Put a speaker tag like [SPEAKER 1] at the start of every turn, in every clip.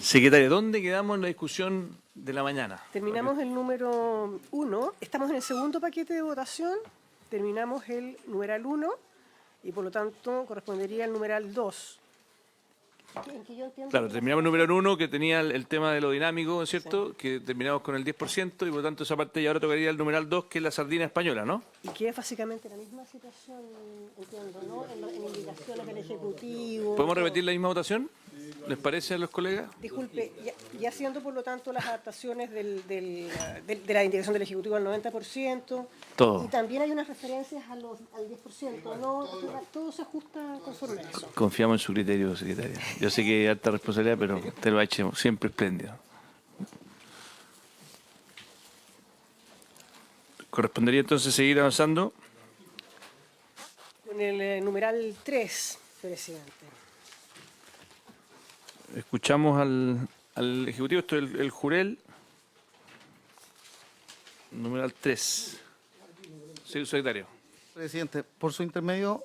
[SPEAKER 1] Secretario, ¿dónde quedamos en la discusión de la mañana?
[SPEAKER 2] Terminamos el número 1, estamos en el segundo paquete de votación, terminamos el numeral 1 y por lo tanto correspondería al numeral 2.
[SPEAKER 1] Claro, terminamos el número 1 que tenía el tema de lo dinámico, ¿cierto? Sí. Que terminamos con el 10% y por lo tanto esa parte ya ahora tocaría el numeral 2, que es la sardina española, ¿no?
[SPEAKER 2] Y que es básicamente la misma situación, entiendo, ¿no? En indicaciones del Ejecutivo.
[SPEAKER 1] ¿Podemos repetir la misma votación? ¿Les parece a los colegas?
[SPEAKER 2] Disculpe, ya siendo por lo tanto las adaptaciones de la indicación del Ejecutivo al 90%,
[SPEAKER 1] todo.
[SPEAKER 2] Y también hay unas referencias al 10%, ¿no? Todo se ajusta conforme a eso.
[SPEAKER 1] Confiamos en su criterio, secretaria. Yo sé que hay alta responsabilidad, pero usted lo ha hecho siempre espléndido. Correspondería entonces seguir avanzando.
[SPEAKER 2] Con el numeral 3, presidente.
[SPEAKER 1] Escuchamos al Ejecutivo, esto es el Jurel, numeral 3. Señor secretario.
[SPEAKER 3] Presidente, por su intermedio,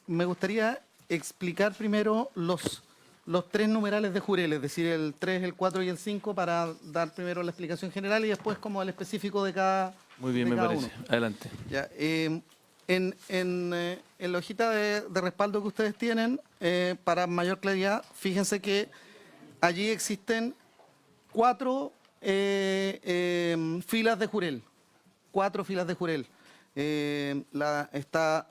[SPEAKER 3] me gustaría explicar primero los tres numerales de Jurel, es decir, el 3, el 4 y el 5, para dar primero la explicación general y después como el específico de cada
[SPEAKER 1] Muy bien, me parece.
[SPEAKER 3] Uno.
[SPEAKER 1] Adelante.
[SPEAKER 3] Ya, en la hojita de respaldo que ustedes tienen, para mayor claridad, fíjense que allí existen 4 filas de Jurel. 4 filas de Jurel. Está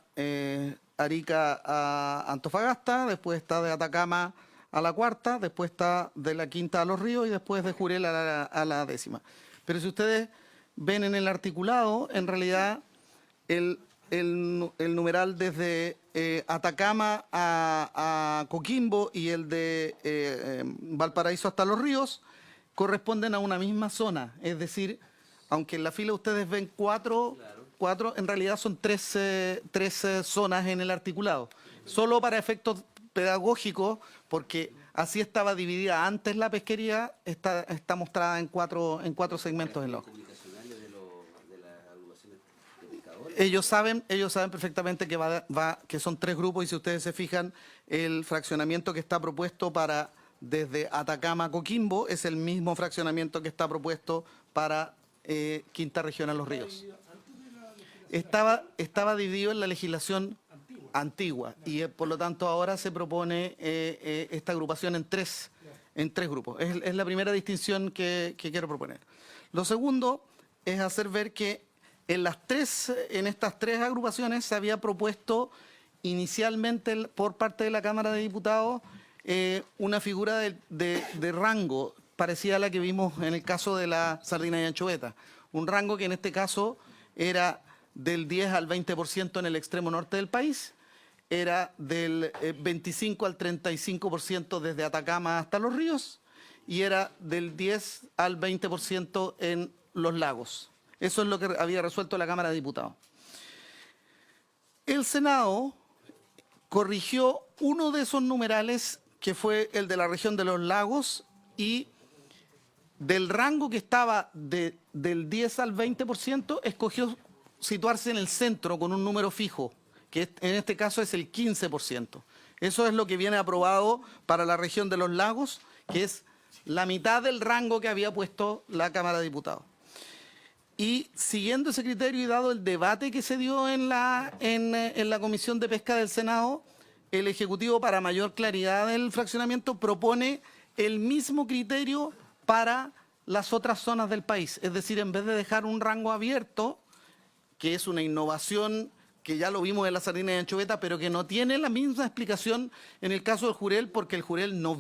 [SPEAKER 3] Arica a Antofagasta, después está de Atacama a la cuarta, después está de la quinta a Los Ríos y después de Jurel a la décima. Pero si ustedes ven en el articulado, en realidad el numeral desde Atacama a Coquimbo y el de Valparaíso hasta Los Ríos corresponden a una misma zona. Es decir, aunque en la fila ustedes ven 4, en realidad son 13 zonas en el articulado. Solo para efectos pedagógicos, porque así estaba dividida antes la pesquería, está mostrada en cuatro segmentos en la hoja. Ellos saben perfectamente que son 3 grupos y si ustedes se fijan, el fraccionamiento que está propuesto para desde Atacama a Coquimbo es el mismo fraccionamiento que está propuesto para Quinta Región a Los Ríos. Estaba dividido en la legislación antigua y por lo tanto ahora se propone esta agrupación en tres grupos. Es la primera distinción que quiero proponer. Lo segundo es hacer ver que en estas 3 agrupaciones se había propuesto inicialmente por parte de la Cámara de Diputados una figura de rango parecida a la que vimos en el caso de la sardina y anchoveta. Un rango que en este caso era del 10 al 20% en el extremo norte del país, era del 25 al 35% desde Atacama hasta Los Ríos y era del 10 al 20% en los lagos. Eso es lo que había resuelto la Cámara de Diputados. El Senado corrigió uno de esos numerales, que fue el de la región de los lagos, y del rango que estaba del 10 al 20%, escogió situarse en el centro con un número fijo, que en este caso es el 15%. Eso es lo que viene aprobado para la región de los lagos, que es la mitad del rango que había puesto la Cámara de Diputados. Y siguiendo ese criterio y dado el debate que se dio en la Comisión de Pesca del Senado, el Ejecutivo, para mayor claridad del fraccionamiento, propone el mismo criterio para las otras zonas del país. Es decir, en vez de dejar un rango abierto, que es una innovación que ya lo vimos en la sardina y anchoveta, pero que no tiene la misma explicación en el caso del Jurel, porque el Jurel no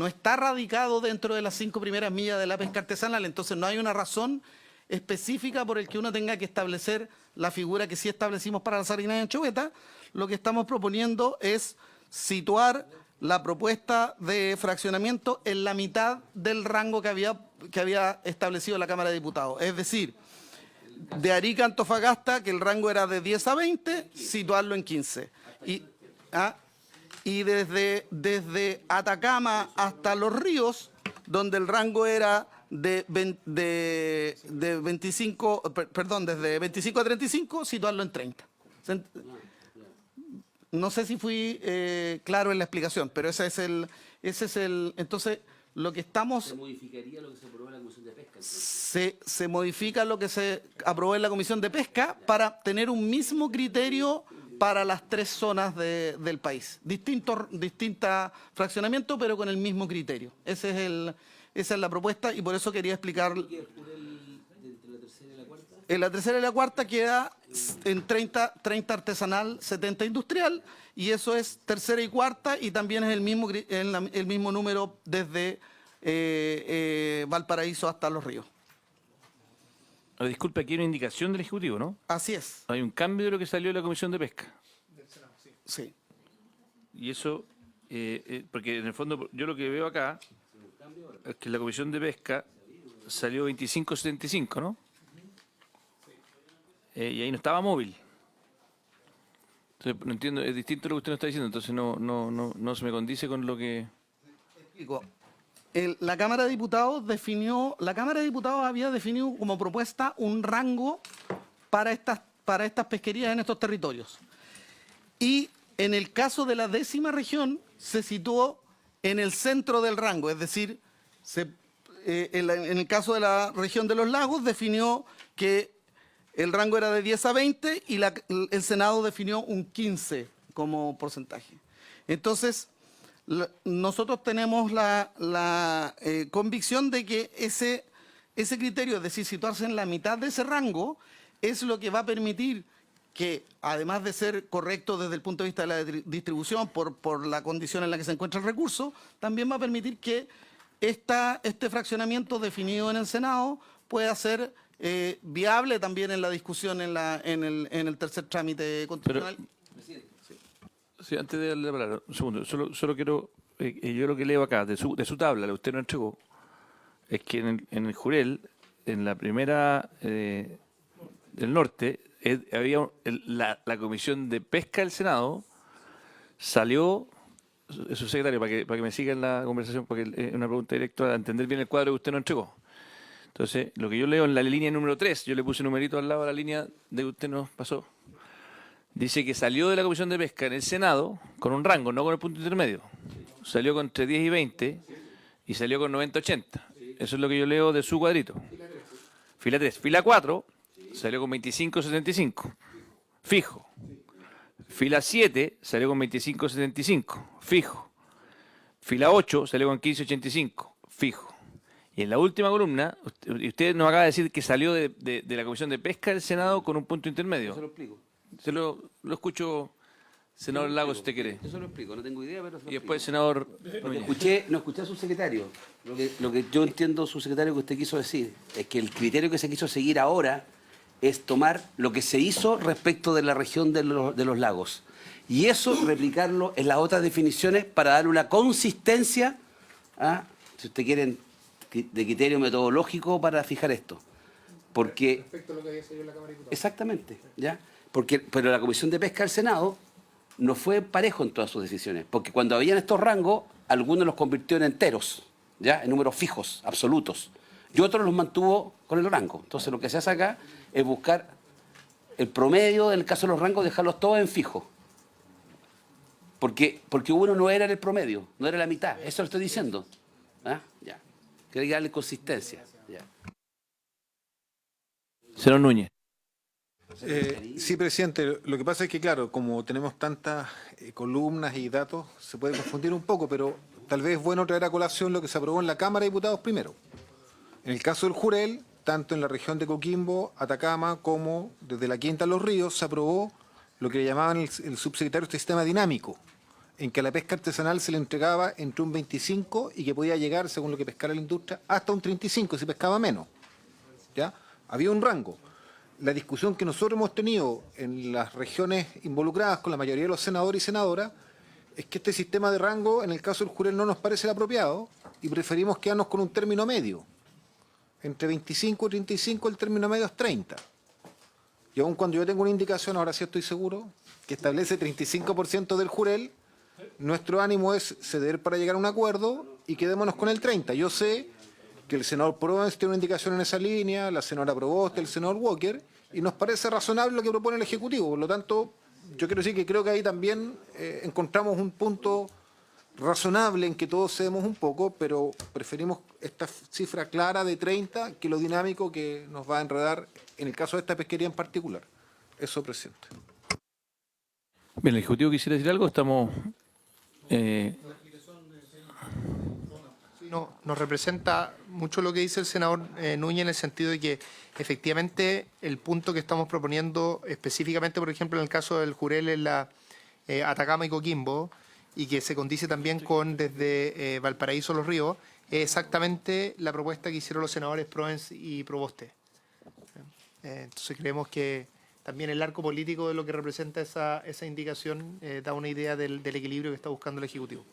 [SPEAKER 3] está radicado dentro de las 5 primeras millas de la pesca artesanal, entonces no hay una razón específica por el que uno tenga que establecer la figura que sí establecimos para la sardina y anchoveta. Lo que estamos proponiendo es situar la propuesta de fraccionamiento en la mitad del rango que había establecido la Cámara de Diputados. Es decir, de Arica a Antofagasta, que el rango era de 10 a 20, situarlo en 15. Y desde Atacama hasta Los Ríos, donde el rango era desde 25 a 35, situarlo en 30. no sé si fui claro en la explicación, pero ese es el, entonces lo que estamos...
[SPEAKER 4] Se modificaría lo que se aprobó en la Comisión de Pesca.
[SPEAKER 3] Se modifica lo que se aprobó en la Comisión de Pesca para tener un mismo criterio para las 3 zonas del país. Distinta fraccionamiento, pero con el mismo criterio. Esa es la propuesta y por eso quería explicar...
[SPEAKER 4] ¿Entre la tercera y la cuarta?
[SPEAKER 3] En la tercera y la cuarta queda en 30 artesanal, 70 industrial, y eso es tercera y cuarta, y también es el mismo número desde Valparaíso hasta Los Ríos.
[SPEAKER 1] Disculpe, aquí hay una indicación del Ejecutivo, ¿no?
[SPEAKER 3] Así es.
[SPEAKER 1] Hay un cambio de lo que salió de la Comisión de Pesca.
[SPEAKER 3] Sí.
[SPEAKER 1] Y eso, porque en el fondo yo lo que veo acá es que la Comisión de Pesca salió 25.75, ¿no? Y ahí no estaba móvil. Entonces, no entiendo, es distinto lo que usted nos está diciendo, entonces no se me condice con lo que...
[SPEAKER 3] Explico. La Cámara de Diputados había definido como propuesta un rango para estas pesquerías en estos territorios. Y en el caso de la 10ª región se situó en el centro del rango, es decir, en el caso de la región de los lagos definió que el rango era de 10 a 20 y el Senado definió un 15 como porcentaje. Entonces, nosotros tenemos la convicción de que ese criterio, es decir, situarse en la mitad de ese rango, es lo que va a permitir que, además de ser correcto desde el punto de vista de la distribución por la condición en la que se encuentra el recurso, también va a permitir que este fraccionamiento definido en el Senado pueda ser viable también en la discusión en el tercer trámite constitucional.
[SPEAKER 1] Sí, antes de darle la palabra, un segundo, solo quiero, yo lo que leo acá, de su tabla, la que usted nos entregó, es que en el Jurel, en la primera del norte, había la Comisión de Pesca del Senado, salió, su secretario, para que me siga en la conversación, porque es una pregunta directa a entender bien el cuadro que usted nos entregó. Entonces, lo que yo leo en la línea número 3, yo le puse un numerito al lado de la línea de que usted nos pasó, dice que salió de la Comisión de Pesca en el Senado con un rango, no con el punto intermedio. Salió con entre 10 y 20 y salió con 90-80. Eso es lo que yo leo de su cuadrito. Fila 3. Fila 4 salió con 25-75, fijo. Fila 7 salió con 25-75, fijo. Fila 8 salió con 15-85, fijo. Y en la última columna, usted nos acaba de decir que salió de la Comisión de Pesca del Senado con un punto intermedio.
[SPEAKER 4] Yo se lo explico.
[SPEAKER 1] Se lo escucho, senador Lagos, si usted quiere.
[SPEAKER 4] Yo se lo explico, no tengo idea, pero se lo
[SPEAKER 1] Y después,
[SPEAKER 4] explico.
[SPEAKER 1] senador
[SPEAKER 4] Porque no escuché a su secretario. Lo que yo entiendo, su secretario, que usted quiso decir, es que el criterio que se quiso seguir ahora es tomar lo que se hizo respecto de la región de los lagos. Y eso replicarlo en las otras definiciones para darle una consistencia, si usted quieren, de criterio metodológico para fijar esto. Porque, respecto a lo que había salido en la Cámara de Diputados. Exactamente, ¿ya? Pero la Comisión de Pesca del Senado no fue parejo en todas sus decisiones, porque cuando habían estos rangos, algunos los convirtió en enteros, ¿ya? En números fijos, absolutos, y otros los mantuvo con el rango. Entonces lo que se hace acá es buscar el promedio, en el caso de los rangos, dejarlos todos en fijo. Porque uno no era el promedio, no era la mitad, eso lo estoy diciendo. Ya. Quería darle consistencia. Ya.
[SPEAKER 1] senador Núñez.
[SPEAKER 5] Sí, presidente. Lo que pasa es que, claro, como tenemos tantas columnas y datos, se puede confundir un poco, pero tal vez es bueno traer a colación lo que se aprobó en la Cámara de Diputados primero. En el caso del Jurel, tanto en la región de Coquimbo, Atacama, como desde la Quinta a Los Ríos, se aprobó lo que llamaban el subsecretario de Sistema Dinámico, en que a la pesca artesanal se le entregaba entre un 25 y que podía llegar, según lo que pescara la industria, hasta un 35 si pescaba menos. ¿Ya? Había un rango. La discusión que nosotros hemos tenido en las regiones involucradas con la mayoría de los senadores y senadoras es que este sistema de rango, en el caso del Jurel, no nos parece el apropiado y preferimos quedarnos con un término medio. Entre 25 y 35 el término medio es 30. Y aun cuando yo tengo una indicación, ahora sí estoy seguro, que establece 35% del Jurel, nuestro ánimo es ceder para llegar a un acuerdo y quedémonos con el 30. Yo sé que el senador Provenz tiene una indicación en esa línea, la senadora Proboste, el senador Walker, y nos parece razonable lo que propone el Ejecutivo. Por lo tanto, yo quiero decir que creo que ahí también encontramos un punto razonable en que todos cedemos un poco, pero preferimos esta cifra clara de 30 que lo dinámico que nos va a enredar en el caso de esta pesquería en particular. Eso, presidente.
[SPEAKER 1] Bien, el Ejecutivo quisiera decir algo. Estamos...
[SPEAKER 6] No, nos representa mucho lo que dice el senador Núñez en el sentido de que efectivamente el punto que estamos proponiendo específicamente, por ejemplo, en el caso del Jurel en la Atacama y Coquimbo, y que se condice también con desde Valparaíso a Los Ríos, es exactamente la propuesta que hicieron los senadores Proens y Proboste. Entonces creemos que también el arco político de lo que representa esa indicación da una idea del equilibrio que está buscando el Ejecutivo.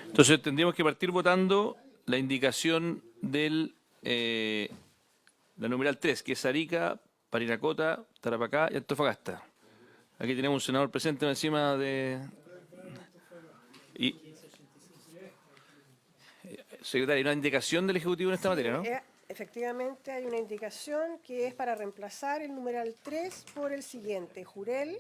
[SPEAKER 1] Entonces tendríamos que partir votando la indicación del la numeral 3, que es Arica, Parinacota, Tarapacá y Antofagasta. Aquí tenemos un senador presente encima de... Secretario, ¿hay una indicación del Ejecutivo en esta materia, no?
[SPEAKER 2] Efectivamente, hay una indicación que es para reemplazar el numeral 3 por el siguiente: Jurel,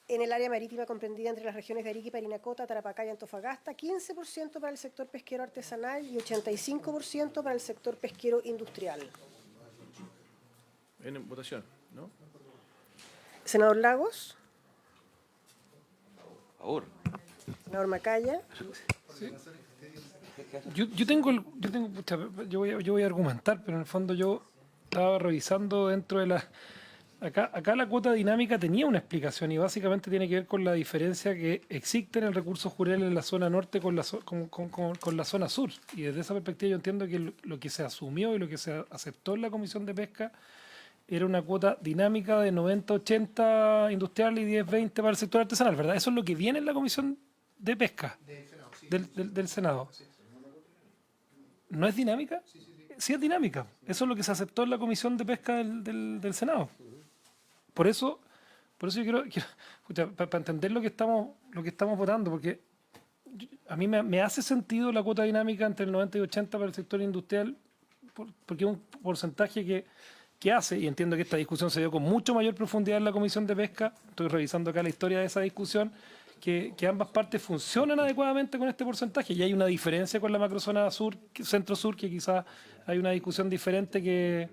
[SPEAKER 2] en el área marítima comprendida entre las regiones de Arica y Parinacota, Tarapacá y Antofagasta, 15% para el sector pesquero artesanal y 85% para el sector pesquero industrial.
[SPEAKER 1] En votación, ¿no?
[SPEAKER 2] Senador Lagos.
[SPEAKER 4] Por favor.
[SPEAKER 2] Senador Macaya.
[SPEAKER 7] Yo voy a argumentar, pero en el fondo yo estaba revisando dentro de la... Acá la cuota dinámica tenía una explicación y básicamente tiene que ver con la diferencia que existe en el recurso Jurel en la zona norte con la zona sur. Y desde esa perspectiva yo entiendo que lo que se asumió y lo que se aceptó en la Comisión de Pesca era una cuota dinámica de 90-80 industrial y 10-20 para el sector artesanal, ¿verdad? Eso es lo que viene en la Comisión de Pesca del Senado. ¿No es dinámica? Sí es dinámica. Eso es lo que se aceptó en la Comisión de Pesca del Senado. Por eso yo quiero escucha, para entender lo que estamos votando, porque a mí me hace sentido la cuota dinámica entre el 90 y 80 para el sector industrial, porque es un porcentaje que hace, y entiendo que esta discusión se dio con mucho mayor profundidad en la Comisión de Pesca, estoy revisando acá la historia de esa discusión, que ambas partes funcionan adecuadamente con este porcentaje, y hay una diferencia con la macrozona sur, centro-sur, que quizás hay una discusión diferente que...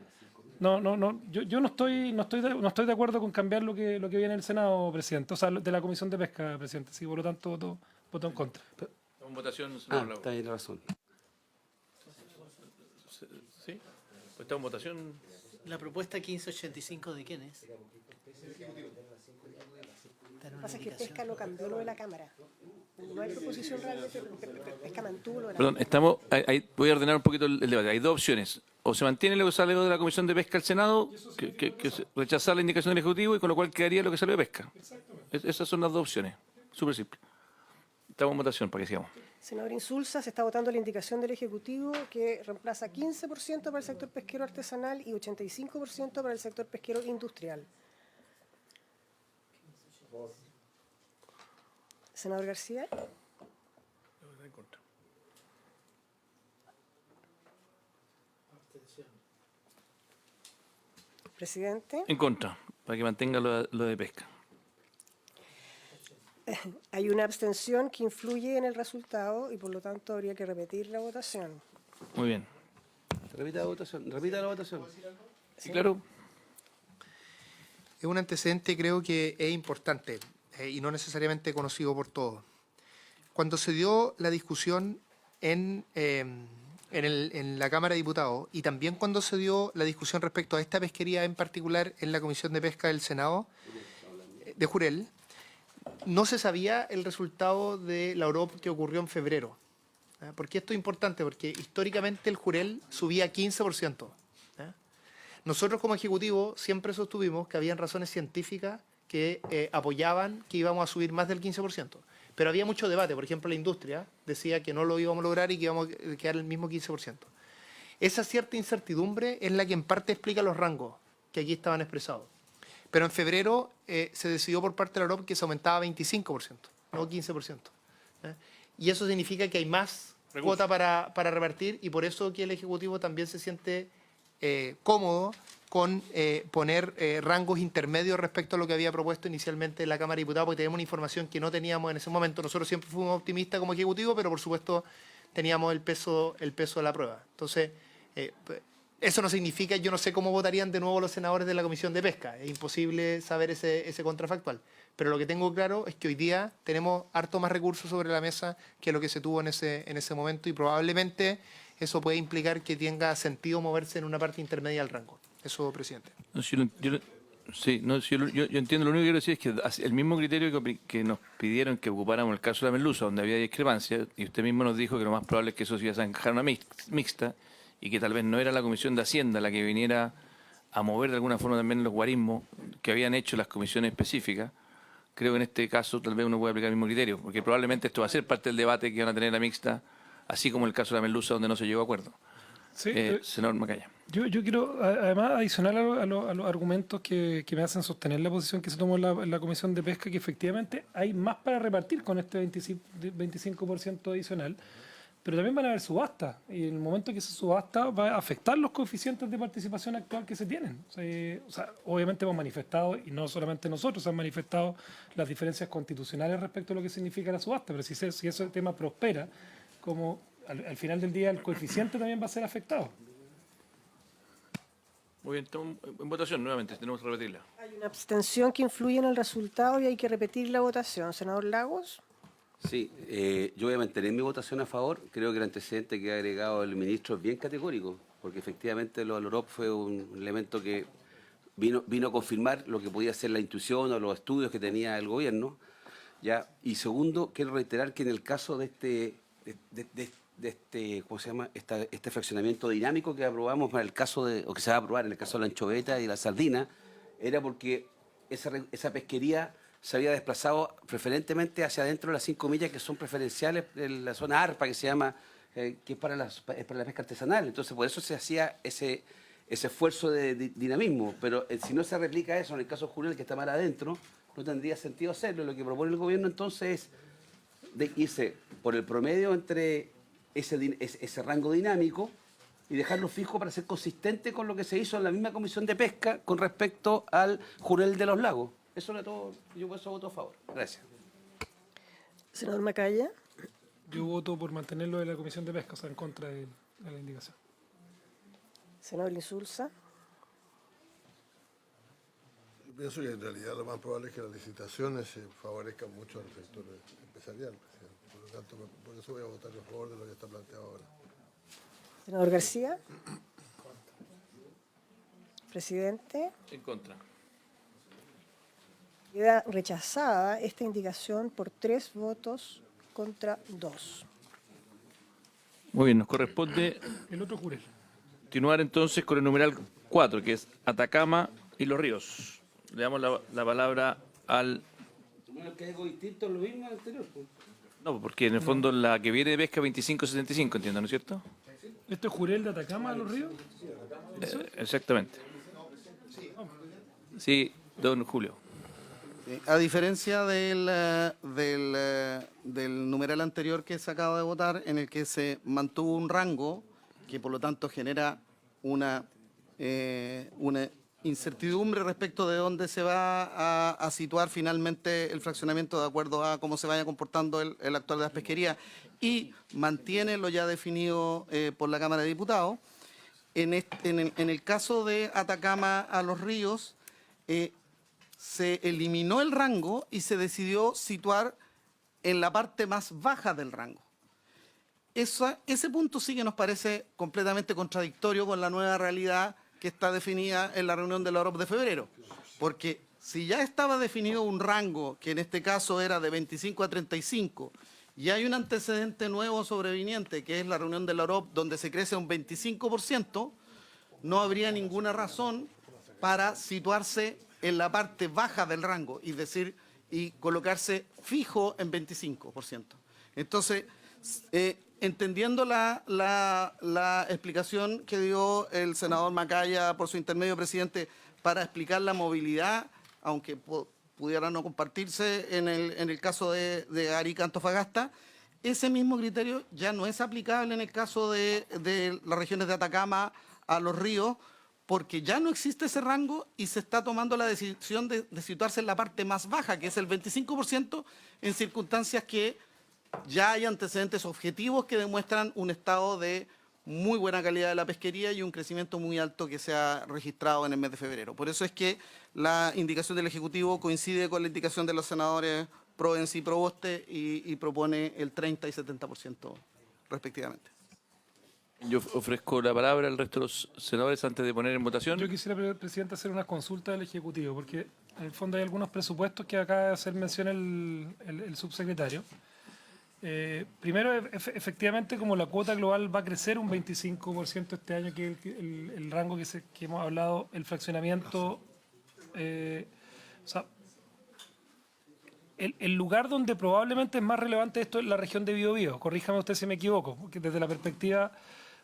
[SPEAKER 7] yo no estoy de acuerdo con cambiar lo que viene del Senado, presidente, o sea, de la Comisión de Pesca, presidente, sí, por lo tanto voto en contra.
[SPEAKER 1] En votación, senador Lagos.
[SPEAKER 4] Está ahí la razón.
[SPEAKER 1] ¿Sí? Pues está en votación.
[SPEAKER 8] ¿La propuesta 1585 de quién es?
[SPEAKER 2] Lo que pasa es que Pesca no cambió lo de la Cámara. No hay proposición realmente, Pesca mantuvo lo de la
[SPEAKER 1] Perdón, voy a ordenar un poquito el debate. Hay dos opciones. O se mantiene lo que salió de la Comisión de Pesca al Senado, que es rechazar la indicación del Ejecutivo, y con lo cual quedaría lo que salió de Pesca. Esas son las dos opciones. Súper simple. Estamos en votación para que sigamos.
[SPEAKER 2] Senador Insulza, se está votando la indicación del Ejecutivo que reemplaza 15% para el sector pesquero artesanal y 85% para el sector pesquero industrial. Senador García. Presidente.
[SPEAKER 1] En contra, para que mantenga lo de pesca.
[SPEAKER 2] Hay una abstención que influye en el resultado y por lo tanto habría que repetir la votación.
[SPEAKER 1] Muy bien.
[SPEAKER 4] Repita la votación. Repita la votación.
[SPEAKER 1] Sí, claro.
[SPEAKER 6] Es un antecedente, creo que es importante y no necesariamente conocido por todos. Cuando se dio la discusión en la Cámara de Diputados y también cuando se dio la discusión respecto a esta pesquería en particular en la Comisión de Pesca del Senado de Jurel, no se sabía el resultado de la OROP que ocurrió en febrero. ¿Por qué esto es importante? Porque históricamente el Jurel subía 15%. Nosotros como Ejecutivo siempre sostuvimos que habían razones científicas que apoyaban que íbamos a subir más del 15%. Pero había mucho debate. Por ejemplo, la industria decía que no lo íbamos a lograr y que íbamos a quedar el mismo 15%. Esa cierta incertidumbre es la que en parte explica los rangos que aquí estaban expresados. Pero en febrero se decidió por parte de la OROP que se aumentaba a 25%, no 15%. Y eso significa que hay más cuota para repartir, y por eso que el Ejecutivo también se siente cómodo con poner rangos intermedios respecto a lo que había propuesto inicialmente la Cámara de Diputados, porque tenemos una información que no teníamos en ese momento. Nosotros siempre fuimos optimistas como Ejecutivo, pero por supuesto teníamos el peso de la prueba. Entonces, eso no significa, yo no sé cómo votarían de nuevo los senadores de la Comisión de Pesca. Es imposible saber ese contrafactual. Pero lo que tengo claro es que hoy día tenemos harto más recursos sobre la mesa que lo que se tuvo en ese momento, y probablemente eso puede implicar que tenga sentido moverse en una parte intermedia del rango. Eso, presidente.
[SPEAKER 1] No, yo entiendo, lo único que quiero decir es que el mismo criterio que nos pidieron que ocupáramos el caso de la merluza, donde había discrepancia, y usted mismo nos dijo que lo más probable es que eso se iba a zanjar una mixta, y que tal vez no era la Comisión de Hacienda la que viniera a mover de alguna forma también los guarismos que habían hecho las comisiones específicas. Creo que en este caso tal vez uno puede aplicar el mismo criterio, porque probablemente esto va a ser parte del debate que van a tener la mixta, así como el caso de la merluza, donde no se llegó a acuerdo.
[SPEAKER 7] Sí,
[SPEAKER 1] Senador Macaya.
[SPEAKER 7] yo quiero, además, adicional a los argumentos que me hacen sostener la posición que se tomó en la Comisión de Pesca, que efectivamente hay más para repartir con este 25% adicional, pero también van a haber subastas, y en el momento que se subasta va a afectar los coeficientes de participación actual que se tienen. O sea, obviamente hemos manifestado, y no solamente nosotros, se han manifestado las diferencias constitucionales respecto a lo que significa la subasta, pero si ese tema prospera, como al final del día el coeficiente también va a ser afectado.
[SPEAKER 1] Muy bien, estamos en votación nuevamente, tenemos que repetirla.
[SPEAKER 2] Hay una abstención que influye en el resultado y hay que repetir la votación. Senador Lagos.
[SPEAKER 4] Sí, yo voy a mantener mi votación a favor. Creo que el antecedente que ha agregado el ministro es bien categórico, porque efectivamente lo del OROP fue un elemento que vino a confirmar lo que podía ser la intuición o los estudios que tenía el gobierno. ¿Ya? Y segundo, quiero reiterar que en el caso de ¿cómo se llama? Este fraccionamiento dinámico que aprobamos para el caso o que se va a aprobar en el caso de la anchoveta y la sardina, era porque esa pesquería se había desplazado preferentemente hacia adentro de las 5 millas que son preferenciales en la zona ARPA, que se llama, que es para la pesca artesanal. Entonces, por eso se hacía ese esfuerzo de dinamismo. Pero si no se replica eso en el caso Jurel, que está más adentro, no tendría sentido hacerlo. Lo que propone el gobierno entonces es de irse por el promedio entre ese rango dinámico y dejarlo fijo para ser consistente con lo que se hizo en la misma Comisión de Pesca con respecto al Jurel de los Lagos. Eso era todo, yo por eso voto a favor. Gracias.
[SPEAKER 2] Senador Macaya.
[SPEAKER 7] Yo voto por mantenerlo de la Comisión de Pesca, o sea, en contra de la indicación.
[SPEAKER 2] Senador Insulza.
[SPEAKER 9] Yo pienso que en realidad lo más probable es que las licitaciones favorezcan mucho al sector empresarial, presidente. Por lo tanto, por eso voy a votar a favor de lo que está planteado ahora.
[SPEAKER 2] Senador García. Presidente.
[SPEAKER 1] En contra.
[SPEAKER 2] Queda rechazada esta indicación por 3 votos contra 2.
[SPEAKER 1] Muy bien, nos corresponde
[SPEAKER 7] El otro Jurel.
[SPEAKER 1] continuar entonces con el numeral 4, que es Atacama y los ríos. Le damos la palabra al...
[SPEAKER 4] Bueno, que algo distinto, lo mismo anterior.
[SPEAKER 1] No, porque en el fondo la que viene de pesca 2575, entiendo, ¿no es cierto?
[SPEAKER 7] ¿Esto es Jurel de Atacama a los ríos?
[SPEAKER 1] Exactamente. Sí, don Julio.
[SPEAKER 3] A diferencia del numeral anterior que se acaba de votar, en el que se mantuvo un rango, que por lo tanto genera una incertidumbre respecto de dónde se va a situar finalmente el fraccionamiento de acuerdo a cómo se vaya comportando el actual de las pesquerías, y mantiene lo ya definido por la Cámara de Diputados. En el caso de Atacama a los ríos, se eliminó el rango y se decidió situar en la parte más baja del rango. Ese punto sí que nos parece completamente contradictorio con la nueva realidad que está definida en la reunión de la OROP de febrero. Porque si ya estaba definido un rango, que en este caso era de 25 a 35, y hay un antecedente nuevo sobreviniente, que es la reunión de la OROP, donde se crece un 25%, no habría ninguna razón para situarse en la parte baja del rango, es decir, y colocarse fijo en 25%. Entonces, entendiendo la explicación que dio el senador Macaya por su intermedio, presidente, para explicar la movilidad, aunque pudiera no compartirse en el caso de Arica Antofagasta, ese mismo criterio ya no es aplicable en el caso de las regiones de Atacama a los ríos, porque ya no existe ese rango y se está tomando la decisión de situarse en la parte más baja, que es el 25%, en circunstancias que ya hay antecedentes objetivos que demuestran un estado de muy buena calidad de la pesquería y un crecimiento muy alto que se ha registrado en el mes de febrero. Por eso es que la indicación del Ejecutivo coincide con la indicación de los senadores Provence y Proboste y propone el 30 y 70% respectivamente.
[SPEAKER 1] Yo ofrezco la palabra al resto de los senadores antes de poner en votación.
[SPEAKER 7] Yo quisiera, presidente, hacer una consulta del Ejecutivo, porque en el fondo hay algunos presupuestos que acaba de hacer mención el subsecretario. Primero, efectivamente, como la cuota global va a crecer un 25% este año, que es el rango que hemos hablado, el fraccionamiento, o sea, el lugar donde probablemente es más relevante esto es la región de Biobío. Corríjame usted si me equivoco, porque desde la perspectiva,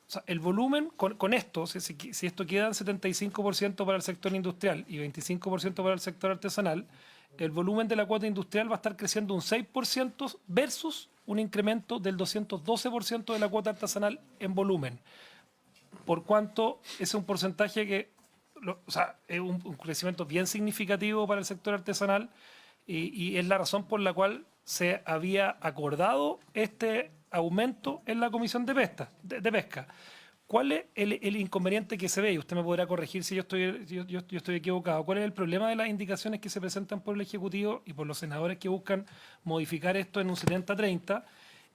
[SPEAKER 7] o sea, el volumen con esto, si esto queda en 75% para el sector industrial y 25% para el sector artesanal, el volumen de la cuota industrial va a estar creciendo un 6% versus un incremento del 212% de la cuota artesanal en volumen. Por cuanto es un porcentaje que, o sea, es un crecimiento bien significativo para el sector artesanal y es la razón por la cual se había acordado este aumento en la Comisión de Pesca. ¿Cuál es el inconveniente que se ve? Y usted me podrá corregir si yo estoy equivocado. ¿Cuál es el problema de las indicaciones que se presentan por el Ejecutivo y por los senadores que buscan modificar esto en un 70-30?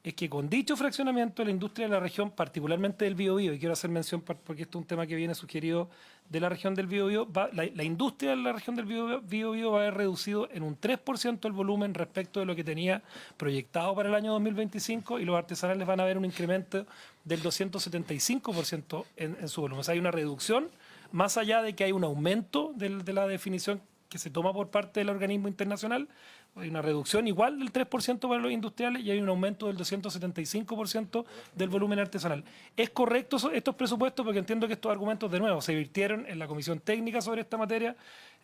[SPEAKER 7] Es que con dicho fraccionamiento la industria de la región, particularmente del Biobío, y quiero hacer mención porque esto es un tema que viene sugerido de la región del Biobío, la industria de la región del Biobío va a haber reducido en un 3% el volumen respecto de lo que tenía proyectado para el año 2025 y los artesanales van a ver un incremento del 275% en su volumen. O sea, hay una reducción, más allá de que hay un aumento de la definición que se toma por parte del organismo internacional. Hay una reducción igual del 3% para los industriales y hay un aumento del 275% del volumen artesanal. ¿Es correcto estos presupuestos? Porque entiendo que estos argumentos, de nuevo, se virtieron en la comisión técnica sobre esta materia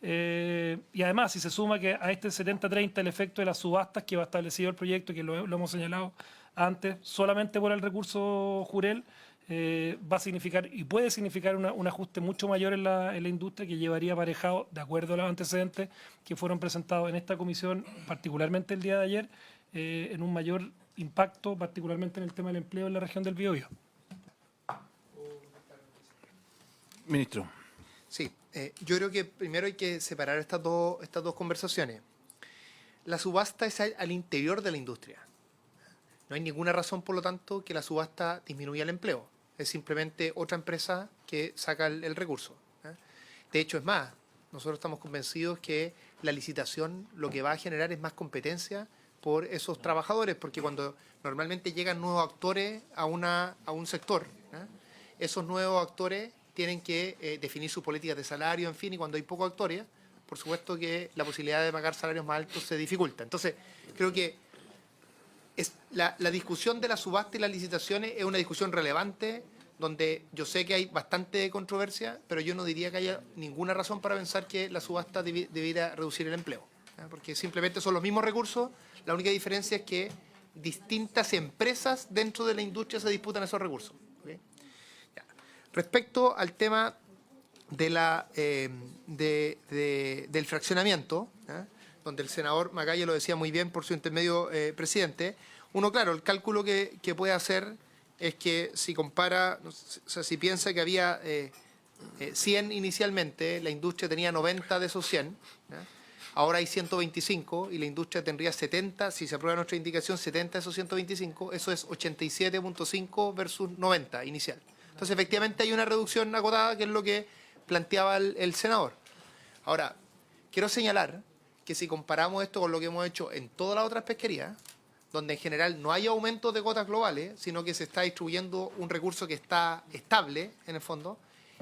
[SPEAKER 7] y además, si se suma que a este 70-30 el efecto de las subastas que va establecido el proyecto, que lo hemos señalado antes, solamente por el recurso Jurel, va a significar y puede significar un ajuste mucho mayor en la industria que llevaría aparejado, de acuerdo a los antecedentes que fueron presentados en esta comisión, particularmente el día de ayer, en un mayor impacto, particularmente en el tema del empleo en la región del Biobío.
[SPEAKER 1] Ministro.
[SPEAKER 6] Sí, yo creo que primero hay que separar estas dos conversaciones. La subasta es al interior de la industria. No hay ninguna razón, por lo tanto, que la subasta disminuya el empleo. Es simplemente otra empresa que saca el recurso. De hecho, es más, nosotros estamos convencidos que la licitación lo que va a generar es más competencia por esos trabajadores, porque cuando normalmente llegan nuevos actores a un sector, esos nuevos actores tienen que definir sus políticas de salario, en fin, y cuando hay pocos actores, por supuesto que la posibilidad de pagar salarios más altos se dificulta. Entonces, creo que la discusión de la subasta y las licitaciones es una discusión relevante, donde yo sé que hay bastante controversia, pero yo no diría que haya ninguna razón para pensar que la subasta debiera reducir el empleo, porque simplemente son los mismos recursos, la única diferencia es que distintas empresas dentro de la industria se disputan esos recursos. ¿Okay? Respecto al tema de del fraccionamiento, donde el senador Macaya lo decía muy bien por su intermedio, presidente, uno, claro, el cálculo que puede hacer es que si compara, o sea, si piensa que había 100 inicialmente, la industria tenía 90 de esos 100, ¿ya? Ahora hay 125 y la industria tendría 70, si se aprueba nuestra indicación, 70 de esos 125, eso es 87.5 versus 90 inicial. Entonces, efectivamente hay una reducción acotada, que es lo que planteaba el senador. Ahora, quiero señalar que si comparamos esto con lo que hemos hecho en todas las otras pesquerías, donde en general no hay aumento de cuotas globales, sino que se está distribuyendo un recurso que está estable, en el fondo,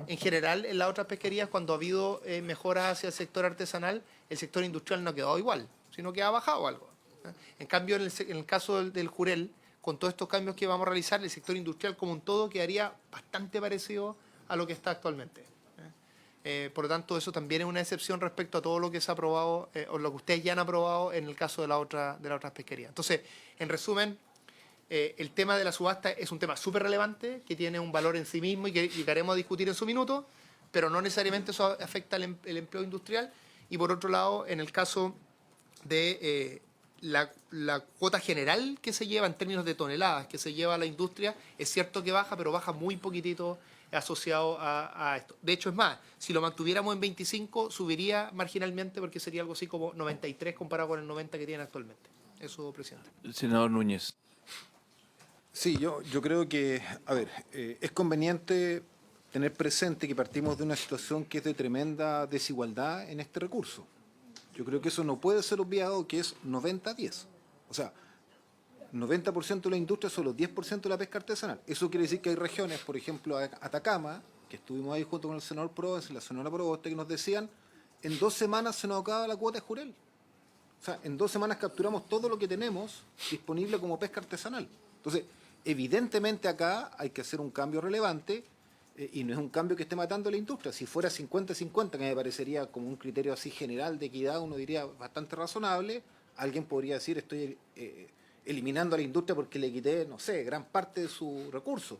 [SPEAKER 6] en general en las otras pesquerías, cuando ha habido mejoras hacia el sector artesanal, el sector industrial no ha quedado igual, sino que ha bajado algo. En cambio, en el caso del Jurel, con todos estos cambios que vamos a realizar, el sector industrial como un todo quedaría bastante parecido a lo que está actualmente. Por lo tanto, eso también es una excepción respecto a todo lo que se ha aprobado o lo que ustedes ya han aprobado en el caso de las otras pesquerías. Entonces, en resumen, El tema de la subasta es un tema súper relevante, que tiene un valor en sí mismo y que llegaremos a discutir en su minuto, pero no necesariamente eso afecta el empleo industrial. Y por otro lado, en el caso de la cuota general que se lleva en términos de toneladas que se lleva a la industria, es cierto que baja, pero baja muy poquitito asociado a esto. De hecho, es más, si lo mantuviéramos en 25, subiría marginalmente porque sería algo así como 93 comparado con el 90 que tienen actualmente. Eso, presidente.
[SPEAKER 1] El senador Núñez.
[SPEAKER 5] Sí, yo creo que, a ver, es conveniente tener presente que partimos de una situación que es de tremenda desigualdad en este recurso. Yo creo que eso no puede ser obviado, que es 90-10. O sea, 90% de la industria, solo 10% de la pesca artesanal. Eso quiere decir que hay regiones, por ejemplo, Atacama, que estuvimos ahí junto con el senador Proves y la senadora Proboste, que nos decían, en 2 semanas se nos acaba la cuota de jurel. O sea, en 2 semanas capturamos todo lo que tenemos disponible como pesca artesanal. Entonces, evidentemente acá hay que hacer un cambio relevante y no es un cambio que esté matando a la industria. Si fuera 50-50, que me parecería como un criterio así general de equidad, uno diría bastante razonable, alguien podría decir estoy eliminando a la industria porque le quité, no sé, gran parte de su recurso.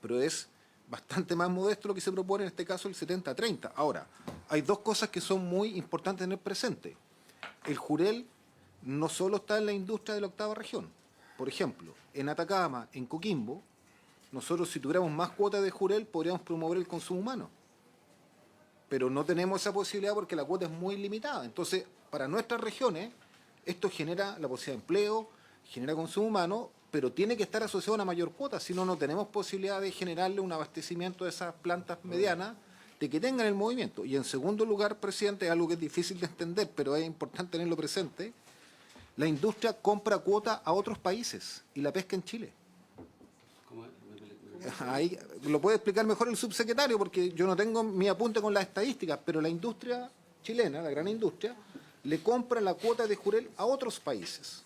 [SPEAKER 5] Pero es bastante más modesto lo que se propone en este caso el 70-30. Ahora, hay 2 cosas que son muy importantes tener presente. El jurel no solo está en la industria de la 8ª región. Por ejemplo, en Atacama, en Coquimbo, nosotros si tuviéramos más cuotas de jurel podríamos promover el consumo humano. Pero no tenemos esa posibilidad porque la cuota es muy limitada. Entonces, para nuestras regiones, esto genera la posibilidad de empleo, genera consumo humano, pero tiene que estar asociado a una mayor cuota, si no, no tenemos posibilidad de generarle un abastecimiento de esas plantas medianas, de que tengan el movimiento. Y en segundo lugar, presidente, es algo que es difícil de entender, pero es importante tenerlo presente, la industria compra cuota a otros países y la pesca en Chile. Ahí lo puede explicar mejor el subsecretario, porque yo no tengo mi apunte con las estadísticas, pero la industria chilena, la gran industria, le compra la cuota de jurel a otros países.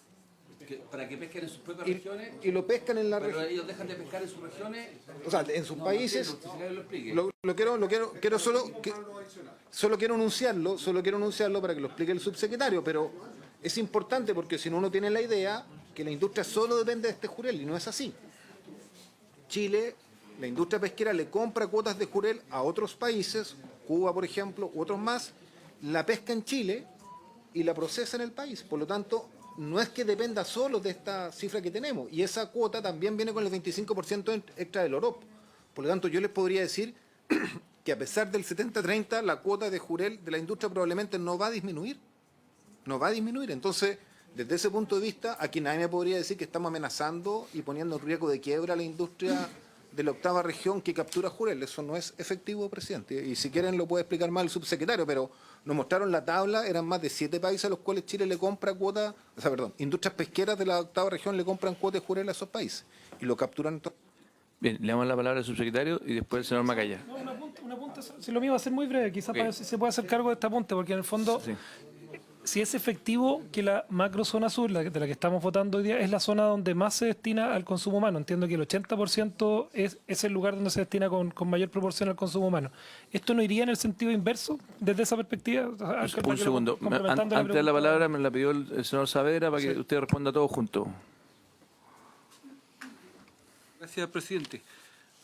[SPEAKER 4] Para que pesquen en sus propias regiones.
[SPEAKER 5] Y lo pescan en la
[SPEAKER 4] Pero
[SPEAKER 5] región.
[SPEAKER 4] ellos dejan de pescar en sus regiones.
[SPEAKER 5] O sea, en sus países.
[SPEAKER 4] Lo explique.
[SPEAKER 5] Solo quiero anunciarlo para que lo explique el subsecretario, pero es importante porque si no uno tiene la idea que la industria solo depende de este jurel y no es así. Chile, la industria pesquera le compra cuotas de jurel a otros países, Cuba por ejemplo, u otros más, la pesca en Chile y la procesa en el país. Por lo tanto, no es que dependa solo de esta cifra que tenemos. Y esa cuota también viene con el 25% extra del OROP. Por lo tanto, yo les podría decir que a pesar del 70-30, la cuota de jurel de la industria probablemente no va a disminuir. No va a disminuir. Entonces, desde ese punto de vista, aquí nadie me podría decir que estamos amenazando y poniendo en riesgo de quiebra a la industria de la 8ª región que captura jurel. Eso no es efectivo, presidente. Y si quieren lo puede explicar más el subsecretario, pero nos mostraron la tabla, eran más de 7 países a los cuales Chile le compra cuotas, industrias pesqueras de la 8ª región le compran cuotas de jurel a esos países y lo capturan.
[SPEAKER 1] Bien, le damos la palabra al subsecretario y después el senador Macaya.
[SPEAKER 7] No, un apunte, si lo mío va a ser muy breve, quizás para ver si se puede hacer cargo de este apunte, porque en el fondo,
[SPEAKER 1] Sí.
[SPEAKER 7] si es efectivo que la macrozona sur, de la que estamos votando hoy día, es la zona donde más se destina al consumo humano. Entiendo que el 80% es el lugar donde se destina con mayor proporción al consumo humano. ¿Esto no iría en el sentido inverso desde esa perspectiva?
[SPEAKER 1] Un segundo. Antes de la palabra me la pidió el senador Saavedra para que usted responda todo junto.
[SPEAKER 10] Gracias, presidente.